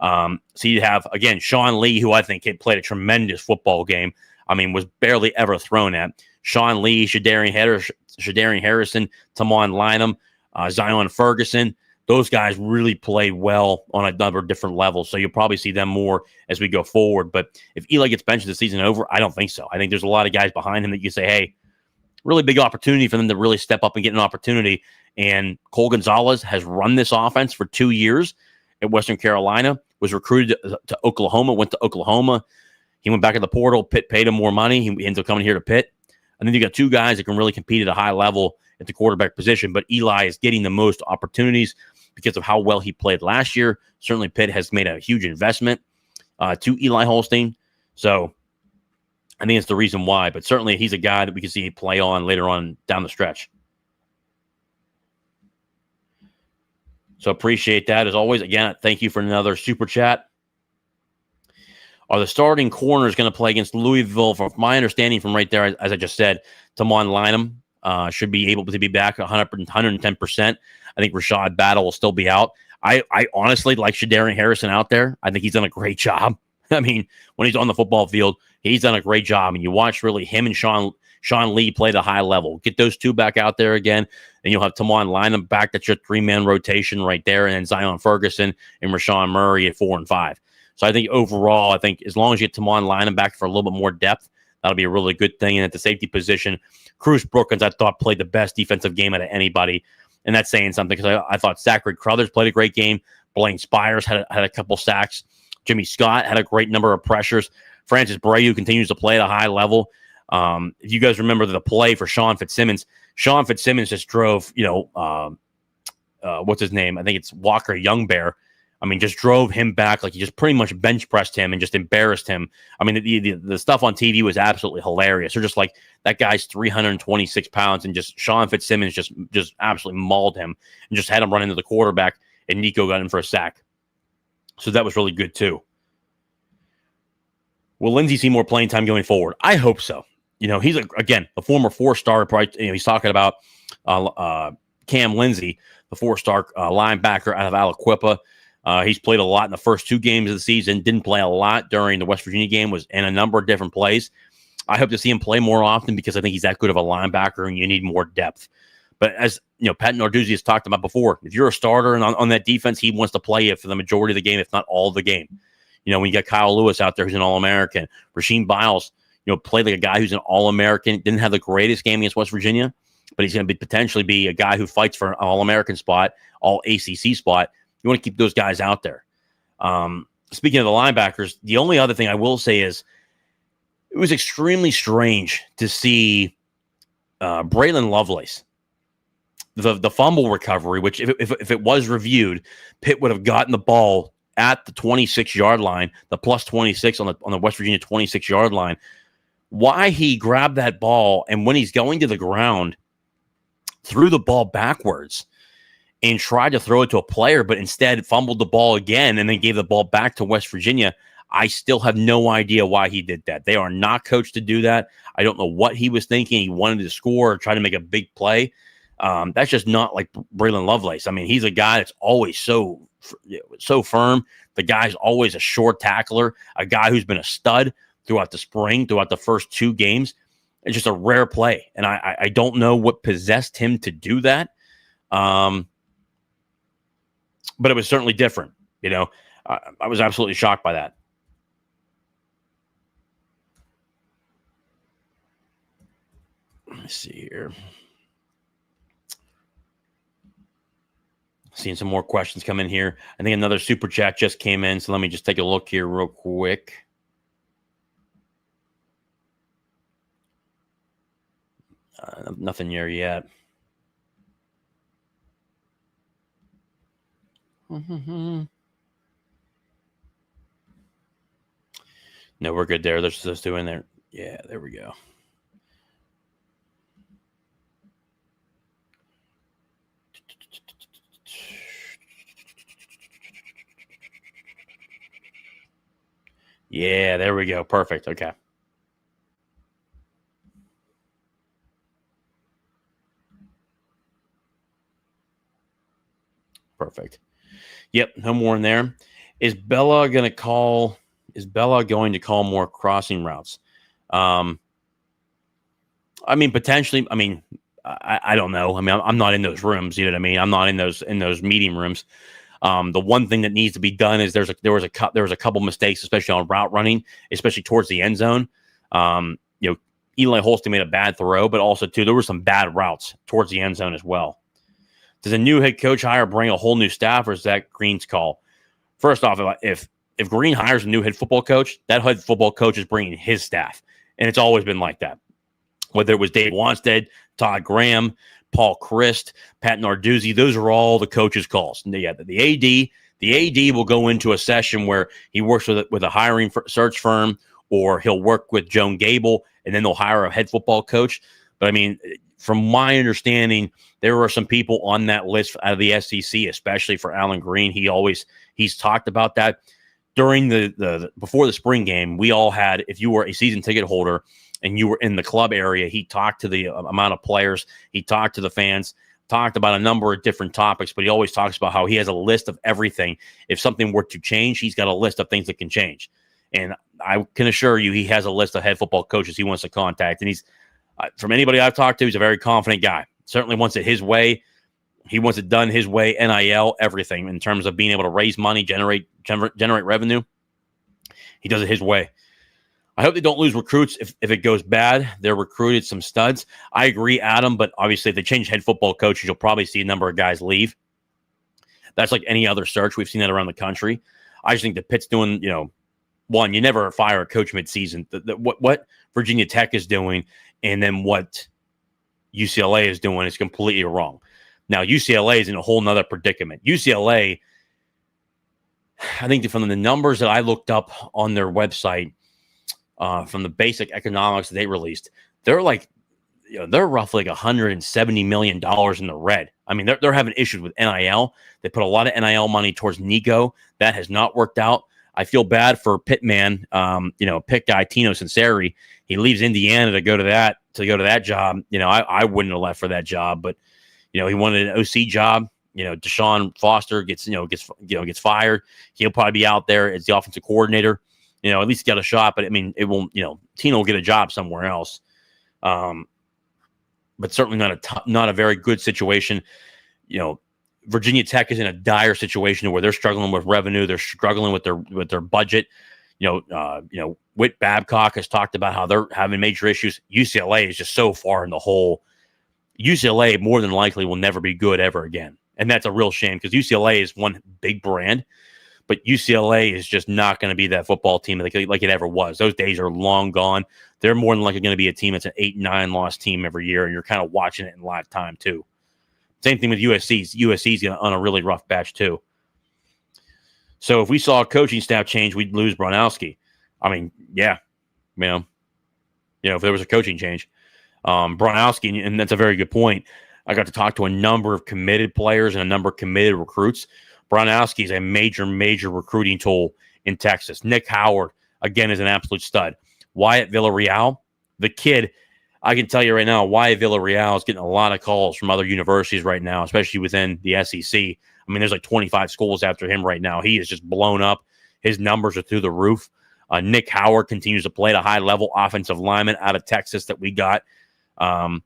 [SPEAKER 1] So you have, again, Sean Lee, who I think had played a tremendous football game. I mean, was barely ever thrown at. Sean Lee, Shadarian Harrison, Tamon Lynam, Zion Ferguson. Those guys really play well on a number of different levels. So you'll probably see them more as we go forward. But if Eli gets benched the season over, I don't think so. I think there's a lot of guys behind him that you say, hey, really big opportunity for them to really step up and get an opportunity. And Cole Gonzalez has run this offense for 2 years at Western Carolina, was recruited to Oklahoma, went to Oklahoma. He went back in the portal. Pitt paid him more money. He ended up coming here to Pitt. And then you got 2 guys that can really compete at a high level at the quarterback position. But Eli is getting the most opportunities because of how well he played last year. Certainly Pitt has made a huge investment to Eli Holstein. So I think it's the reason why. But certainly he's a guy that we can see play on later on down the stretch. So appreciate that. As always, again, thank you for another super chat. Are the starting corners going to play against Louisville? From my understanding from right there, as I just said, Tamon Lynam should be able to be back 110%. I think Rashad Battle will still be out. I honestly like Shadarian Harrison out there. I think he's done a great job. I mean, when he's on the football field, he's done a great job. And you watch really him and Sean Lee play at a high level. Get those 2 back out there again, and you'll have Tamon Lynam back. That's your 3-man rotation right there. And then Zion Ferguson and Rashawn Murray at 4 and 5. So I think overall, as long as you get Tamon Lynam back for a little bit more depth, that'll be a really good thing. And at the safety position, Cruz Brookins, I thought, played the best defensive game out of anybody. And that's saying something because I thought Zachary Crothers played a great game. Blaine Spires had a couple sacks. Jimmy Scott had a great number of pressures. Francis Brayu continues to play at a high level. If you guys remember the play for Sean Fitzsimmons just drove, what's his name? I think it's Walker Youngbear. I mean, just drove him back. Like he just pretty much bench pressed him and just embarrassed him. I mean, the stuff on TV was absolutely hilarious. They're just like, that guy's 326 pounds and just Sean Fitzsimmons just absolutely mauled him and just had him run into the quarterback, and Nico got in for a sack. So that was really good too. Will Lindsey see more playing time going forward? I hope so. He's again a former 4-star. Probably, he's talking about Cam Lindsey, the 4-star linebacker out of Aliquippa. He's played a lot in the first 2 games of the season. Didn't play a lot during the West Virginia game. Was in a number of different plays. I hope to see him play more often because I think he's that good of a linebacker, and you need more depth. But as Pat Narduzzi has talked about before, if you're a starter and on that defense, he wants to play you for the majority of the game, if not all of the game. When you got Kyle Lewis out there who's an All-American, Rasheem Biles, played like a guy who's an All-American, didn't have the greatest game against West Virginia, but he's going to potentially be a guy who fights for an All-American spot, All-ACC spot. You want to keep those guys out there. Speaking of the linebackers, the only other thing I will say is It was extremely strange to see Braylon Lovelace, the fumble recovery, which if it was reviewed, Pitt would have gotten the ball at the 26-yard line, the plus 26 on the West Virginia 26-yard line. Why he grabbed that ball and when he's going to the ground, threw the ball backwards and tried to throw it to a player, but instead fumbled the ball again and then gave the ball back to West Virginia. I still have no idea why he did that. They are not coached to do that. I don't know what he was thinking. He wanted to score or try to make a big play. That's just not like Braylon Lovelace. I mean, he's a guy that's always so firm. The guy's always a short tackler, a guy who's been a stud throughout the spring, throughout the first 2 games. It's just a rare play. And I don't know what possessed him to do that. But it was certainly different. You know, I was absolutely shocked by that. Let me see here. Seeing some more questions come in here. I think another super chat just came in, so let me just take a look here real quick. Nothing here yet. No, we're good there. There's those 2 in there. Yeah, there we go. Yeah, there we go. Perfect. Okay. Perfect. Yep, no more in there. Is Bella going to call more crossing routes? I mean, potentially. I mean, I don't know. I mean, I'm not in those rooms. You know what I mean? I'm not in those meeting rooms. The one thing that needs to be done is there was a couple mistakes, especially on route running, especially towards the end zone. You know, Eli Holstein made a bad throw, but also too there were some bad routes towards the end zone as well. Does a new head coach hire bring a whole new staff, or is that Green's call? First off, if Green hires a new head football coach, that head football coach is bringing his staff, and it's always been like that. Whether it was Dave Wanstead, Todd Graham, Paul Christ, Pat Narduzzi, those are all the coach's calls. And the AD will go into a session where he works with a hiring search firm, or he'll work with Joan Gable, and then they'll hire a head football coach. But I mean, from my understanding, there were some people on that list out of the SEC, especially for Alan Green. He's talked about that during the before the spring game. We all had, if you were a season ticket holder and you were in the club area, he talked to the amount of players, he talked to the fans, talked about a number of different topics, but he always talks about how he has a list of everything. If something were to change, he's got a list of things that can change. And I can assure you, he has a list of head football coaches he wants to contact. And he's, from anybody I've talked to, he's a very confident guy. Certainly wants it his way. He wants it done his way, NIL, everything in terms of being able to raise money, generate revenue. He does it his way. I hope they don't lose recruits if it goes bad. They're recruited some studs. I agree, Adam, but obviously if they change head football coaches, you'll probably see a number of guys leave. That's like any other search. We've seen that around the country. I just think that Pitt's doing, one, you never fire a coach midseason. What Virginia Tech is doing and then what UCLA is doing is completely wrong. Now, UCLA is in a whole nother predicament. UCLA, I think from the numbers that I looked up on their website, from the basic economics that they released, they're like, they're roughly like $170 million in the red. I mean, they're having issues with NIL. They put a lot of NIL money towards Nico. That has not worked out. I feel bad for Pittman, Pitt guy Tino Sinceri. He leaves Indiana to go to that job. I wouldn't have left for that job, but he wanted an OC job. Deshaun Foster gets fired. He'll probably be out there as the offensive coordinator. At least get a shot, but I mean, it won't. Tino will get a job somewhere else. But certainly not a very good situation. Virginia Tech is in a dire situation where they're struggling with revenue. They're struggling with their budget. Whit Babcock has talked about how they're having major issues. UCLA is just so far in the hole. UCLA more than likely will never be good ever again. And that's a real shame because UCLA is one big brand, But UCLA is just not going to be that football team like it ever was. Those days are long gone. They're more than likely going to be a team that's an 8-9 loss team every year, and you're kind of watching it in live time too. Same thing with USC. USC's on a really rough batch too. So if we saw a coaching staff change, we'd lose Bronowski. I mean, yeah, if there was a coaching change, Bronowski, and that's a very good point. I got to talk to a number of committed players and a number of committed recruits. Bronowski is a major, major recruiting tool in Texas. Nick Howard, again, is an absolute stud. Wyatt Villarreal, the kid, I can tell you right now, Wyatt Villarreal is getting a lot of calls from other universities right now, especially within the SEC. I mean, there's like 25 schools after him right now. He is just blown up. His numbers are through the roof. Nick Howard continues to play at a high level, offensive lineman out of Texas that we got. But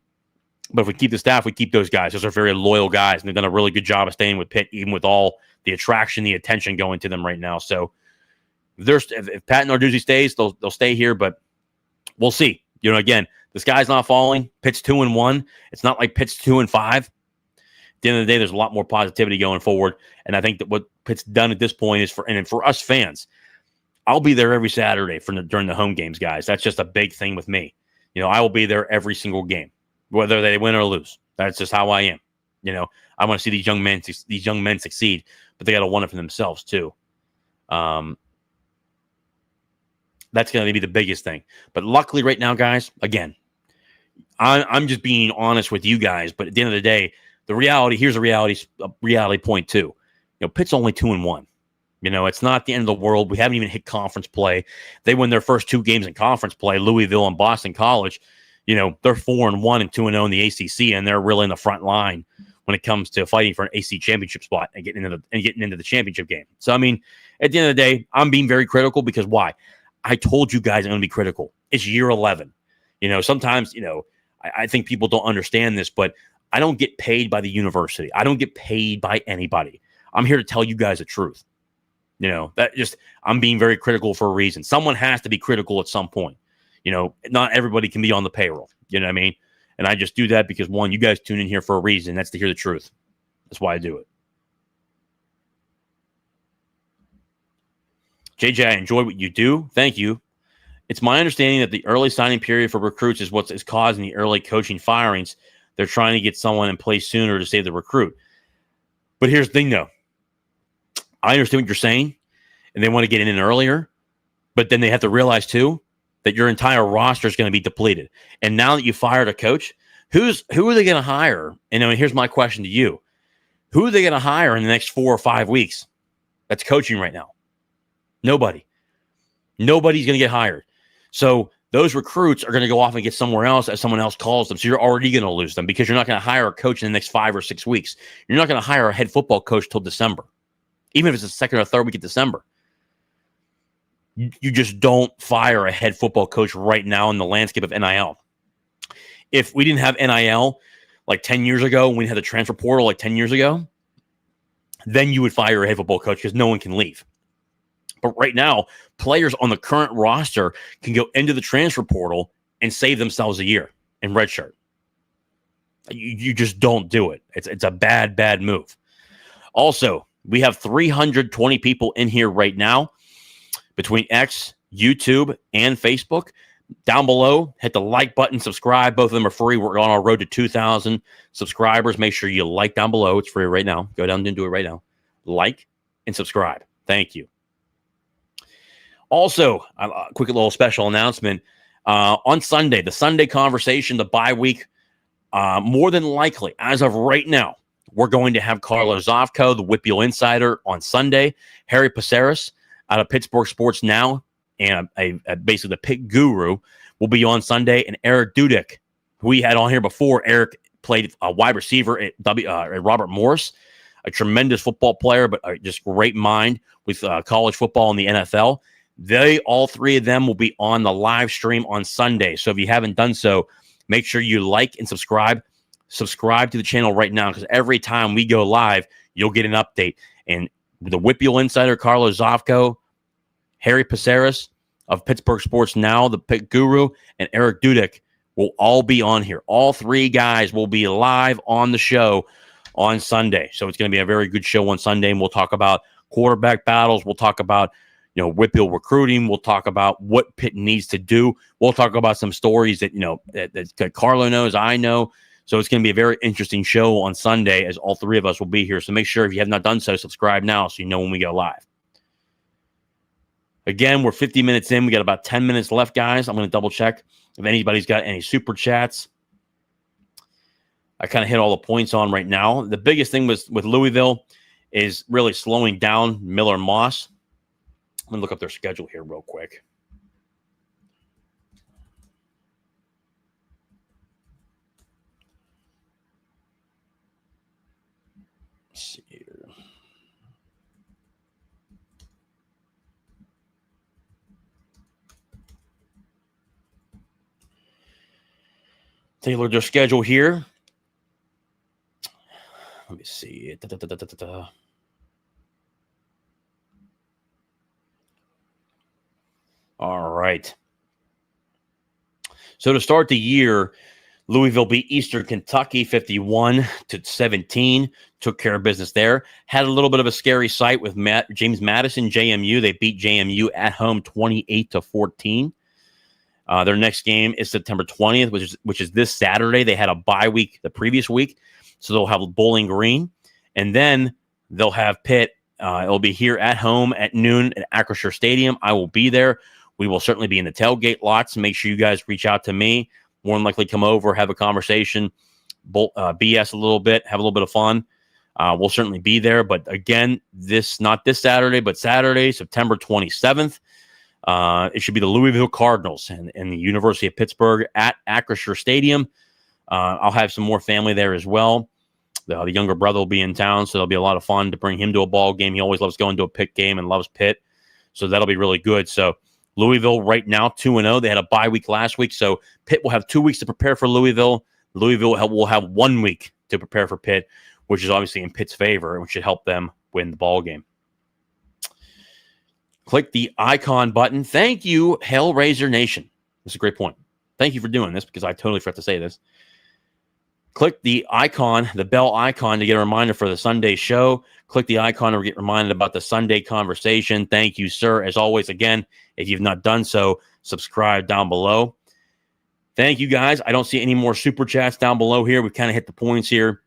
[SPEAKER 1] if we keep the staff, we keep those guys. Those are very loyal guys, and they've done a really good job of staying with Pitt, even with all the attraction, the attention going to them right now. So if Pat Narduzzi stays, they'll stay here, but we'll see. Again, the sky's not falling. Pitt's 2-1. It's not like Pitt's 2-5. At the end of the day, there's a lot more positivity going forward, and I think that what Pitt's done at this point is for us fans, I'll be there every Saturday during the home games, guys. That's just a big thing with me. I will be there every single game, whether they win or lose. That's just how I am. I want to see these young men succeed, but they got to want it for themselves too. That's going to be the biggest thing. But luckily, right now, guys, again, I'm just being honest with you guys. But at the end of the day, here's a reality point too. Pitt's only 2-1. It's not the end of the world. We haven't even hit conference play. They win their first 2 games in conference play, Louisville and Boston College. They're 4-1 and 2-0 in the ACC, and they're really in the front line when it comes to fighting for an AC championship spot and getting into the championship game. So, I mean, at the end of the day, I'm being very critical because why? I told you guys I'm going to be critical. It's year 11. Sometimes, I think people don't understand this, but I don't get paid by the university. I don't get paid by anybody. I'm here to tell you guys the truth. I'm being very critical for a reason. Someone has to be critical at some point. Not everybody can be on the payroll. You know what I mean? And I just do that because, one, you guys tune in here for a reason. That's to hear the truth. That's why I do it. JJ, I enjoy what you do. Thank you. It's my understanding that the early signing period for recruits is what is causing the early coaching firings. They're trying to get someone in place sooner to save the recruit. But here's the thing, though. I understand what you're saying, and they want to get in earlier, but then they have to realize, too, that your entire roster is going to be depleted. And now that you fired a coach, who are they going to hire? And here's my question to you. Who are they going to hire in the next 4 or 5 weeks that's coaching right now? Nobody. Nobody's going to get hired. So those recruits are going to go off and get somewhere else as someone else calls them. So you're already going to lose them because you're not going to hire a coach in the next 5 or 6 weeks. You're not going to hire a head football coach till December, even if it's the second or third week of December. You just don't fire a head football coach right now in the landscape of NIL. If we didn't have NIL like 10 years ago, when we had the transfer portal like 10 years ago, then you would fire a head football coach because no one can leave. But right now, players on the current roster can go into the transfer portal and save themselves a year in redshirt. You just don't do it. It's a bad, bad move. Also, we have 320 people in here right now between X, YouTube, and Facebook. Down below, hit the like button, subscribe. Both of them are free. We're on our road to 2,000 subscribers. Make sure you like down below. It's free right now. Go down and do it right now. Like and subscribe. Thank you. Also, a quick little special announcement. On Sunday, the Sunday conversation, the bye week, more than likely, as of right now, we're going to have Carlos Zofko, the Whitfield Insider, on Sunday. Harry Paceris out of Pittsburgh Sports Now, and basically the Pitt Guru will be on Sunday. And Eric Dudek, who we had on here before. Eric played a wide receiver at Robert Morris, a tremendous football player, but just great mind with college football and the NFL. All three of them will be on the live stream on Sunday. So if you haven't done so, make sure you like and subscribe. Subscribe to the channel right now because every time we go live, you'll get an update. And the Whitfield Insider, Carlos Zofko, Harry Paceris of Pittsburgh Sports Now, the Pitt Guru, and Eric Dudek will all be on here. All three guys will be live on the show on Sunday. So it's going to be a very good show on Sunday, and we'll talk about quarterback battles. We'll talk about, Whitfield recruiting. We'll talk about what Pitt needs to do. We'll talk about some stories that, that Carlo knows, I know. So it's going to be a very interesting show on Sunday, as all three of us will be here. So make sure, if you have not done so, subscribe now so you know when we go live. Again, we're 50 minutes in. We got about 10 minutes left, guys. I'm going to double check if anybody's got any super chats. I kind of hit all the points on right now. The biggest thing with Louisville is really slowing down Miller Moss. I'm going to look up their schedule here real quick. Let's see here. Take a look at their schedule here. Let me see. All right. So to start the year, Louisville beat Eastern Kentucky 51-17. Took care of business there. Had a little bit of a scary sight with James Madison, JMU. They beat JMU at home 28-14. Their next game is September 20th, which is this Saturday. They had a bye week the previous week, so they'll have Bowling Green. And then they'll have Pitt. It'll be here at home at noon at Acrisure Stadium. I will be there. We will certainly be in the tailgate lots. Make sure you guys reach out to me. More than likely come over, have a conversation, BS a little bit, have a little bit of fun. We'll certainly be there. But again, not this Saturday, but Saturday, September 27th. It should be the Louisville Cardinals and the University of Pittsburgh at Acrisure Stadium. I'll have some more family there as well. The younger brother will be in town, so it'll be a lot of fun to bring him to a ball game. He always loves going to a Pitt game and loves Pitt, so that'll be really good. So Louisville right now 2-0. They had a bye week last week, so Pitt will have 2 weeks to prepare for Louisville. Louisville will have 1 week to prepare for Pitt, which is obviously in Pitt's favor, which should help them win the ball game. Click the icon button. Thank you, Hellraiser Nation. That's a great point. Thank you for doing this, because I totally forgot to say this. Click the icon, the bell icon, to get a reminder for the Sunday show. Click the icon to get reminded about the Sunday conversation. Thank you, sir. As always, again, if you've not done so, subscribe down below. Thank you, guys. I don't see any more super chats down below here. We've kind of hit the points here.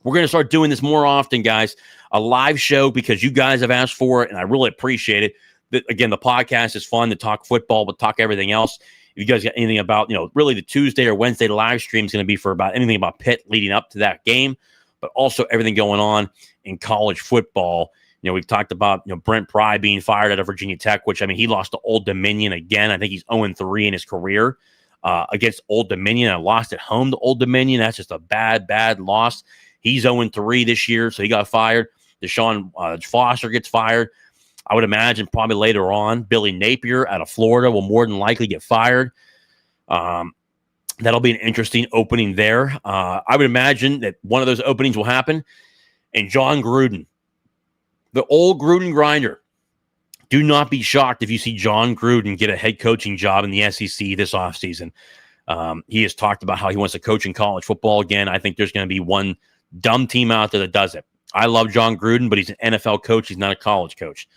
[SPEAKER 1] We're going to start doing this more often, guys. A live show, because you guys have asked for it, and I really appreciate it. Again, the podcast is fun to talk football, but talk everything else. If you guys got anything about, really the Tuesday or Wednesday live stream is going to be for about anything about Pitt leading up to that game, but also everything going on in college football. We've talked about, Brent Pry being fired out of Virginia Tech, which, he lost to Old Dominion again. I think he's 0-3 in his career against Old Dominion. I lost at home to Old Dominion. That's just a bad, bad loss. He's 0-3 this year, so he got fired. Deshaun Foster gets fired. I would imagine probably later on, Billy Napier out of Florida will more than likely get fired. That'll be an interesting opening there. I would imagine that one of those openings will happen. And John Gruden, the old Gruden grinder. Do not be shocked if you see John Gruden get a head coaching job in the SEC this offseason. He has talked about how he wants to coach in college football again. I think there's going to be one dumb team out there that does it. I love John Gruden, but he's an NFL coach. He's not a college coach.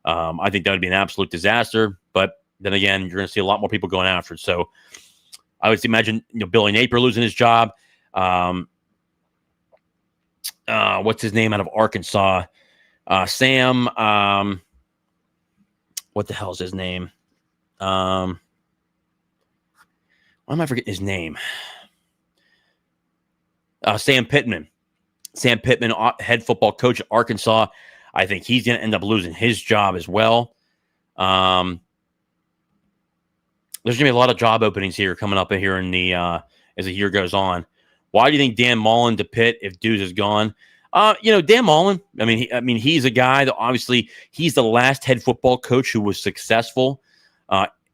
[SPEAKER 1] I think that would be an absolute disaster. But then again, you're going to see a lot more people going after it. So I would imagine Billy Napier losing his job. What's his name out of Arkansas? Sam. What the hell is his name? Why am I forgetting his name? Sam Pittman. Sam Pittman, head football coach at Arkansas. I think he's going to end up losing his job as well. There's going to be a lot of job openings here coming up here in the as the year goes on. Why do you think Dan Mullen to Pitt if Deuce is gone? Dan Mullen. He's a guy that obviously he's the last head football coach who was successful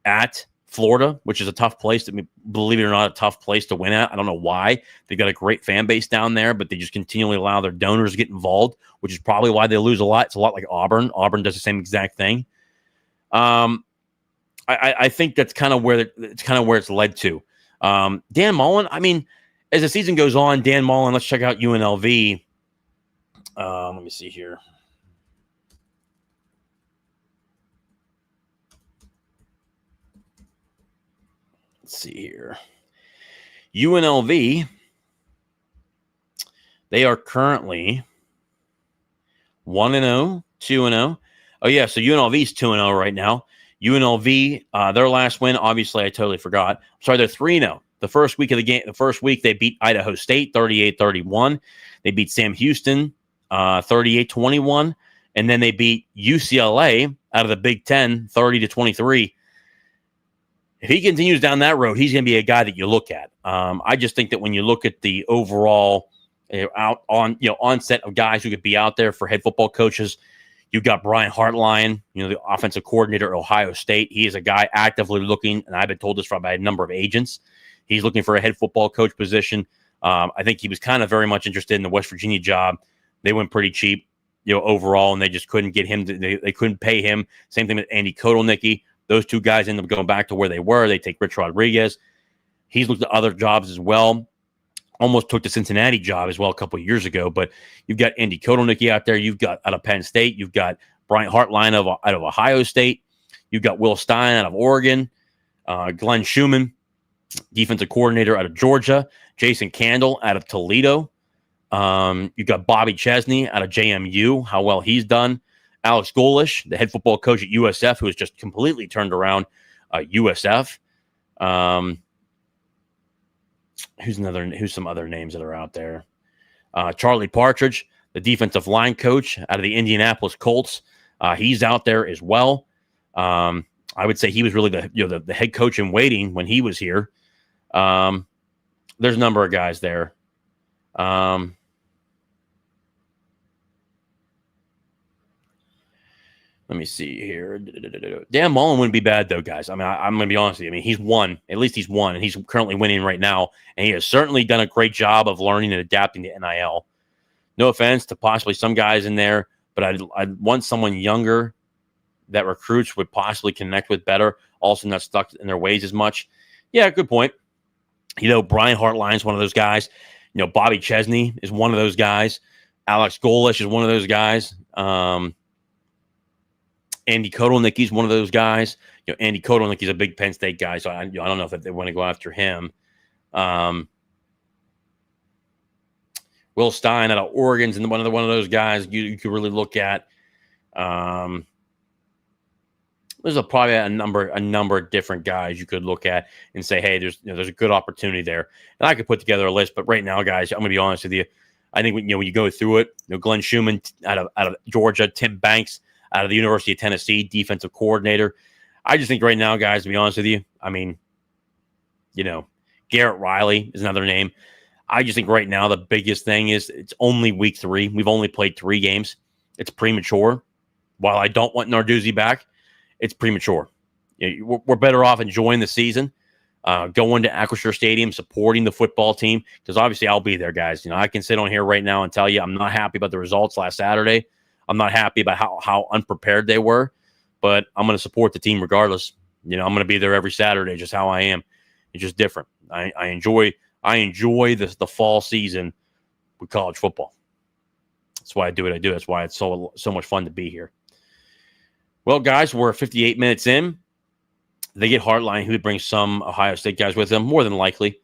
[SPEAKER 1] at Florida, which is a tough place to, believe it or not, a tough place to win at. I don't know why. They've got a great fan base down there, but they just continually allow their donors to get involved, which is probably why they lose a lot. It's a lot like Auburn. Auburn does the same exact thing. I think that's kind of where it's led to. Dan Mullen, as the season goes on, Dan Mullen, let's check out UNLV. Let me see here. Let's see here. UNLV, they are currently 1-0, 2-0. Oh, yeah, so UNLV is 2-0 right now. UNLV, their last win, obviously, I totally forgot. I'm sorry, they're 3-0. The first week of the game, the first week, they beat Idaho State 38-31. They beat Sam Houston 38-21. And then they beat UCLA out of the Big Ten 30-23. If he continues down that road, he's going to be a guy that you look at. I just think that when you look at the overall onset of guys who could be out there for head football coaches, you've got Brian Hartline, the offensive coordinator at Ohio State. He is a guy actively looking, and I've been told this by a number of agents. He's looking for a head football coach position. I think he was kind of very much interested in the West Virginia job. They went pretty cheap, overall, and they just couldn't get him. They couldn't pay him. Same thing with Andy Kotelnicki. Those two guys end up going back to where they were. They take Rich Rodriguez. He's looked at other jobs as well. Almost took the Cincinnati job as well a couple of years ago. But you've got Andy Kotelnicki out there. You've got out of Penn State. You've got Brian Hartline out of Ohio State. You've got Will Stein out of Oregon. Glenn Schumann, defensive coordinator out of Georgia. Jason Candle out of Toledo. You've got Bobby Chesney out of JMU, how well he's done. Alex Golish, the head football coach at USF, who has just completely turned around USF. Who's some other names that are out there? Charlie Partridge, the defensive line coach out of the Indianapolis Colts. He's out there as well. I would say he was really the head coach in waiting when he was here. There's a number of guys there. Let me see here. Dan Mullen wouldn't be bad, though, guys. I mean, I'm going to be honest with you. I mean, he's won. At least he's won, and he's currently winning right now. And he has certainly done a great job of learning and adapting to NIL. No offense to possibly some guys in there, but I'd want someone younger that recruits would possibly connect with better, also not stuck in their ways as much. Yeah, good point. Brian Hartline is one of those guys. Bobby Chesney is one of those guys. Alex Golish is one of those guys. Andy Kotelnicki is one of those guys. Andy Kotelnicki is a big Penn State guy, so I don't know if they want to go after him. Will Stein out of Oregon's and one of those guys you could really look at. There's probably a number of different guys you could look at and say, hey, there's a good opportunity there. And I could put together a list, but right now, guys, I'm going to be honest with you. I think when you go through it, Glenn Schumann out of Georgia, Tim Banks out of the University of Tennessee, defensive coordinator. I just think right now, guys, to be honest with you, I mean, Garrett Riley is another name. I just think right now the biggest thing is it's only week 3. We've only played 3 games. It's premature. While I don't want Narduzzi back, it's premature. We're better off enjoying the season, going to Acrisure Stadium, supporting the football team, because obviously I'll be there, guys. I can sit on here right now and tell you I'm not happy about the results last Saturday. I'm not happy about how unprepared they were, but I'm going to support the team regardless. I'm going to be there every Saturday, just how I am. It's just different. I enjoy the fall season with college football. That's why I do what I do. That's why it's so much fun to be here. Well, guys, we're 58 minutes in. They get Hartline, who would bring some Ohio State guys with him, more than likely.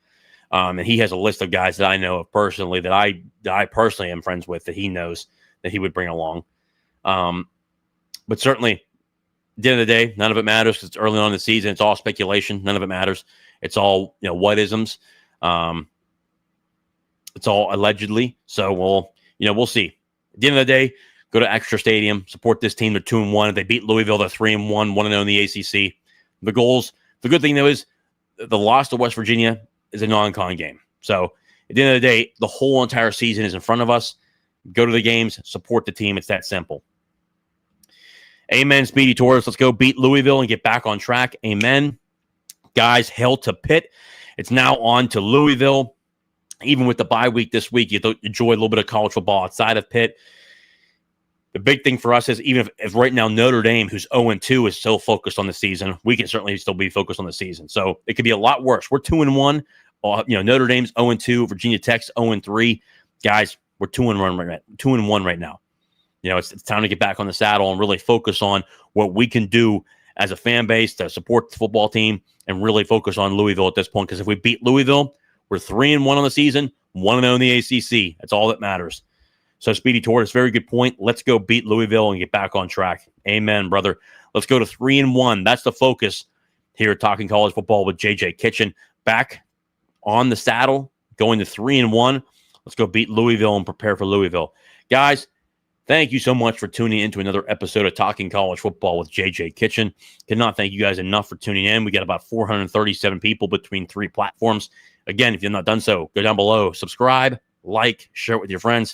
[SPEAKER 1] And he has a list of guys that I know of personally that I personally am friends with that he knows that he would bring along. But certainly, at the end of the day, none of it matters because it's early on in the season. It's all speculation. None of it matters. It's all what-isms. It's all allegedly. So we'll see. At the end of the day, go to Acrisure Stadium, support this team. They're 2-1. If they beat Louisville, they're 3-1, 1-0 in the ACC. The good thing though is the loss to West Virginia is a non-con game. So at the end of the day, the whole entire season is in front of us. Go to the games, support the team. It's that simple. Amen, Speedy Torres. Let's go beat Louisville and get back on track. Amen. Guys, hail to Pitt. It's now on to Louisville. Even with the bye week this week, you enjoy a little bit of college football outside of Pitt. The big thing for us is even if right now Notre Dame, who's 0-2, is still focused on the season, we can certainly still be focused on the season. So it could be a lot worse. We're 2-1. Notre Dame's 0-2. Virginia Tech's 0-3. Guys, we're 2-1 right now. It's time to get back on the saddle and really focus on what we can do as a fan base to support the football team and really focus on Louisville at this point, because if we beat Louisville, we're 3-1 on the season, 1-0 in the ACC. That's all that matters. So, Speedy Torres, very good point. Let's go beat Louisville and get back on track. Amen, brother. Let's go to 3-1. That's the focus here at Talking College Football with JJ Kitchen. Back on the saddle, going to 3-1. Let's go beat Louisville and prepare for Louisville. Guys, thank you so much for tuning in to another episode of Talking College Football with JJ Kitchen. Cannot thank you guys enough for tuning in. We got about 437 people between 3 platforms. Again, if you've not done so, go down below, subscribe, like, share it with your friends,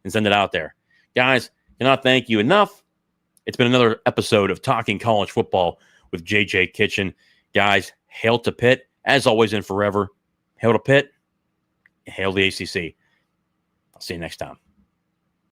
[SPEAKER 1] and send it out there. Guys, cannot thank you enough. It's been another episode of Talking College Football with JJ Kitchen. Guys, hail to Pitt, as always and forever. Hail to Pitt, hail the ACC. I'll see you next time.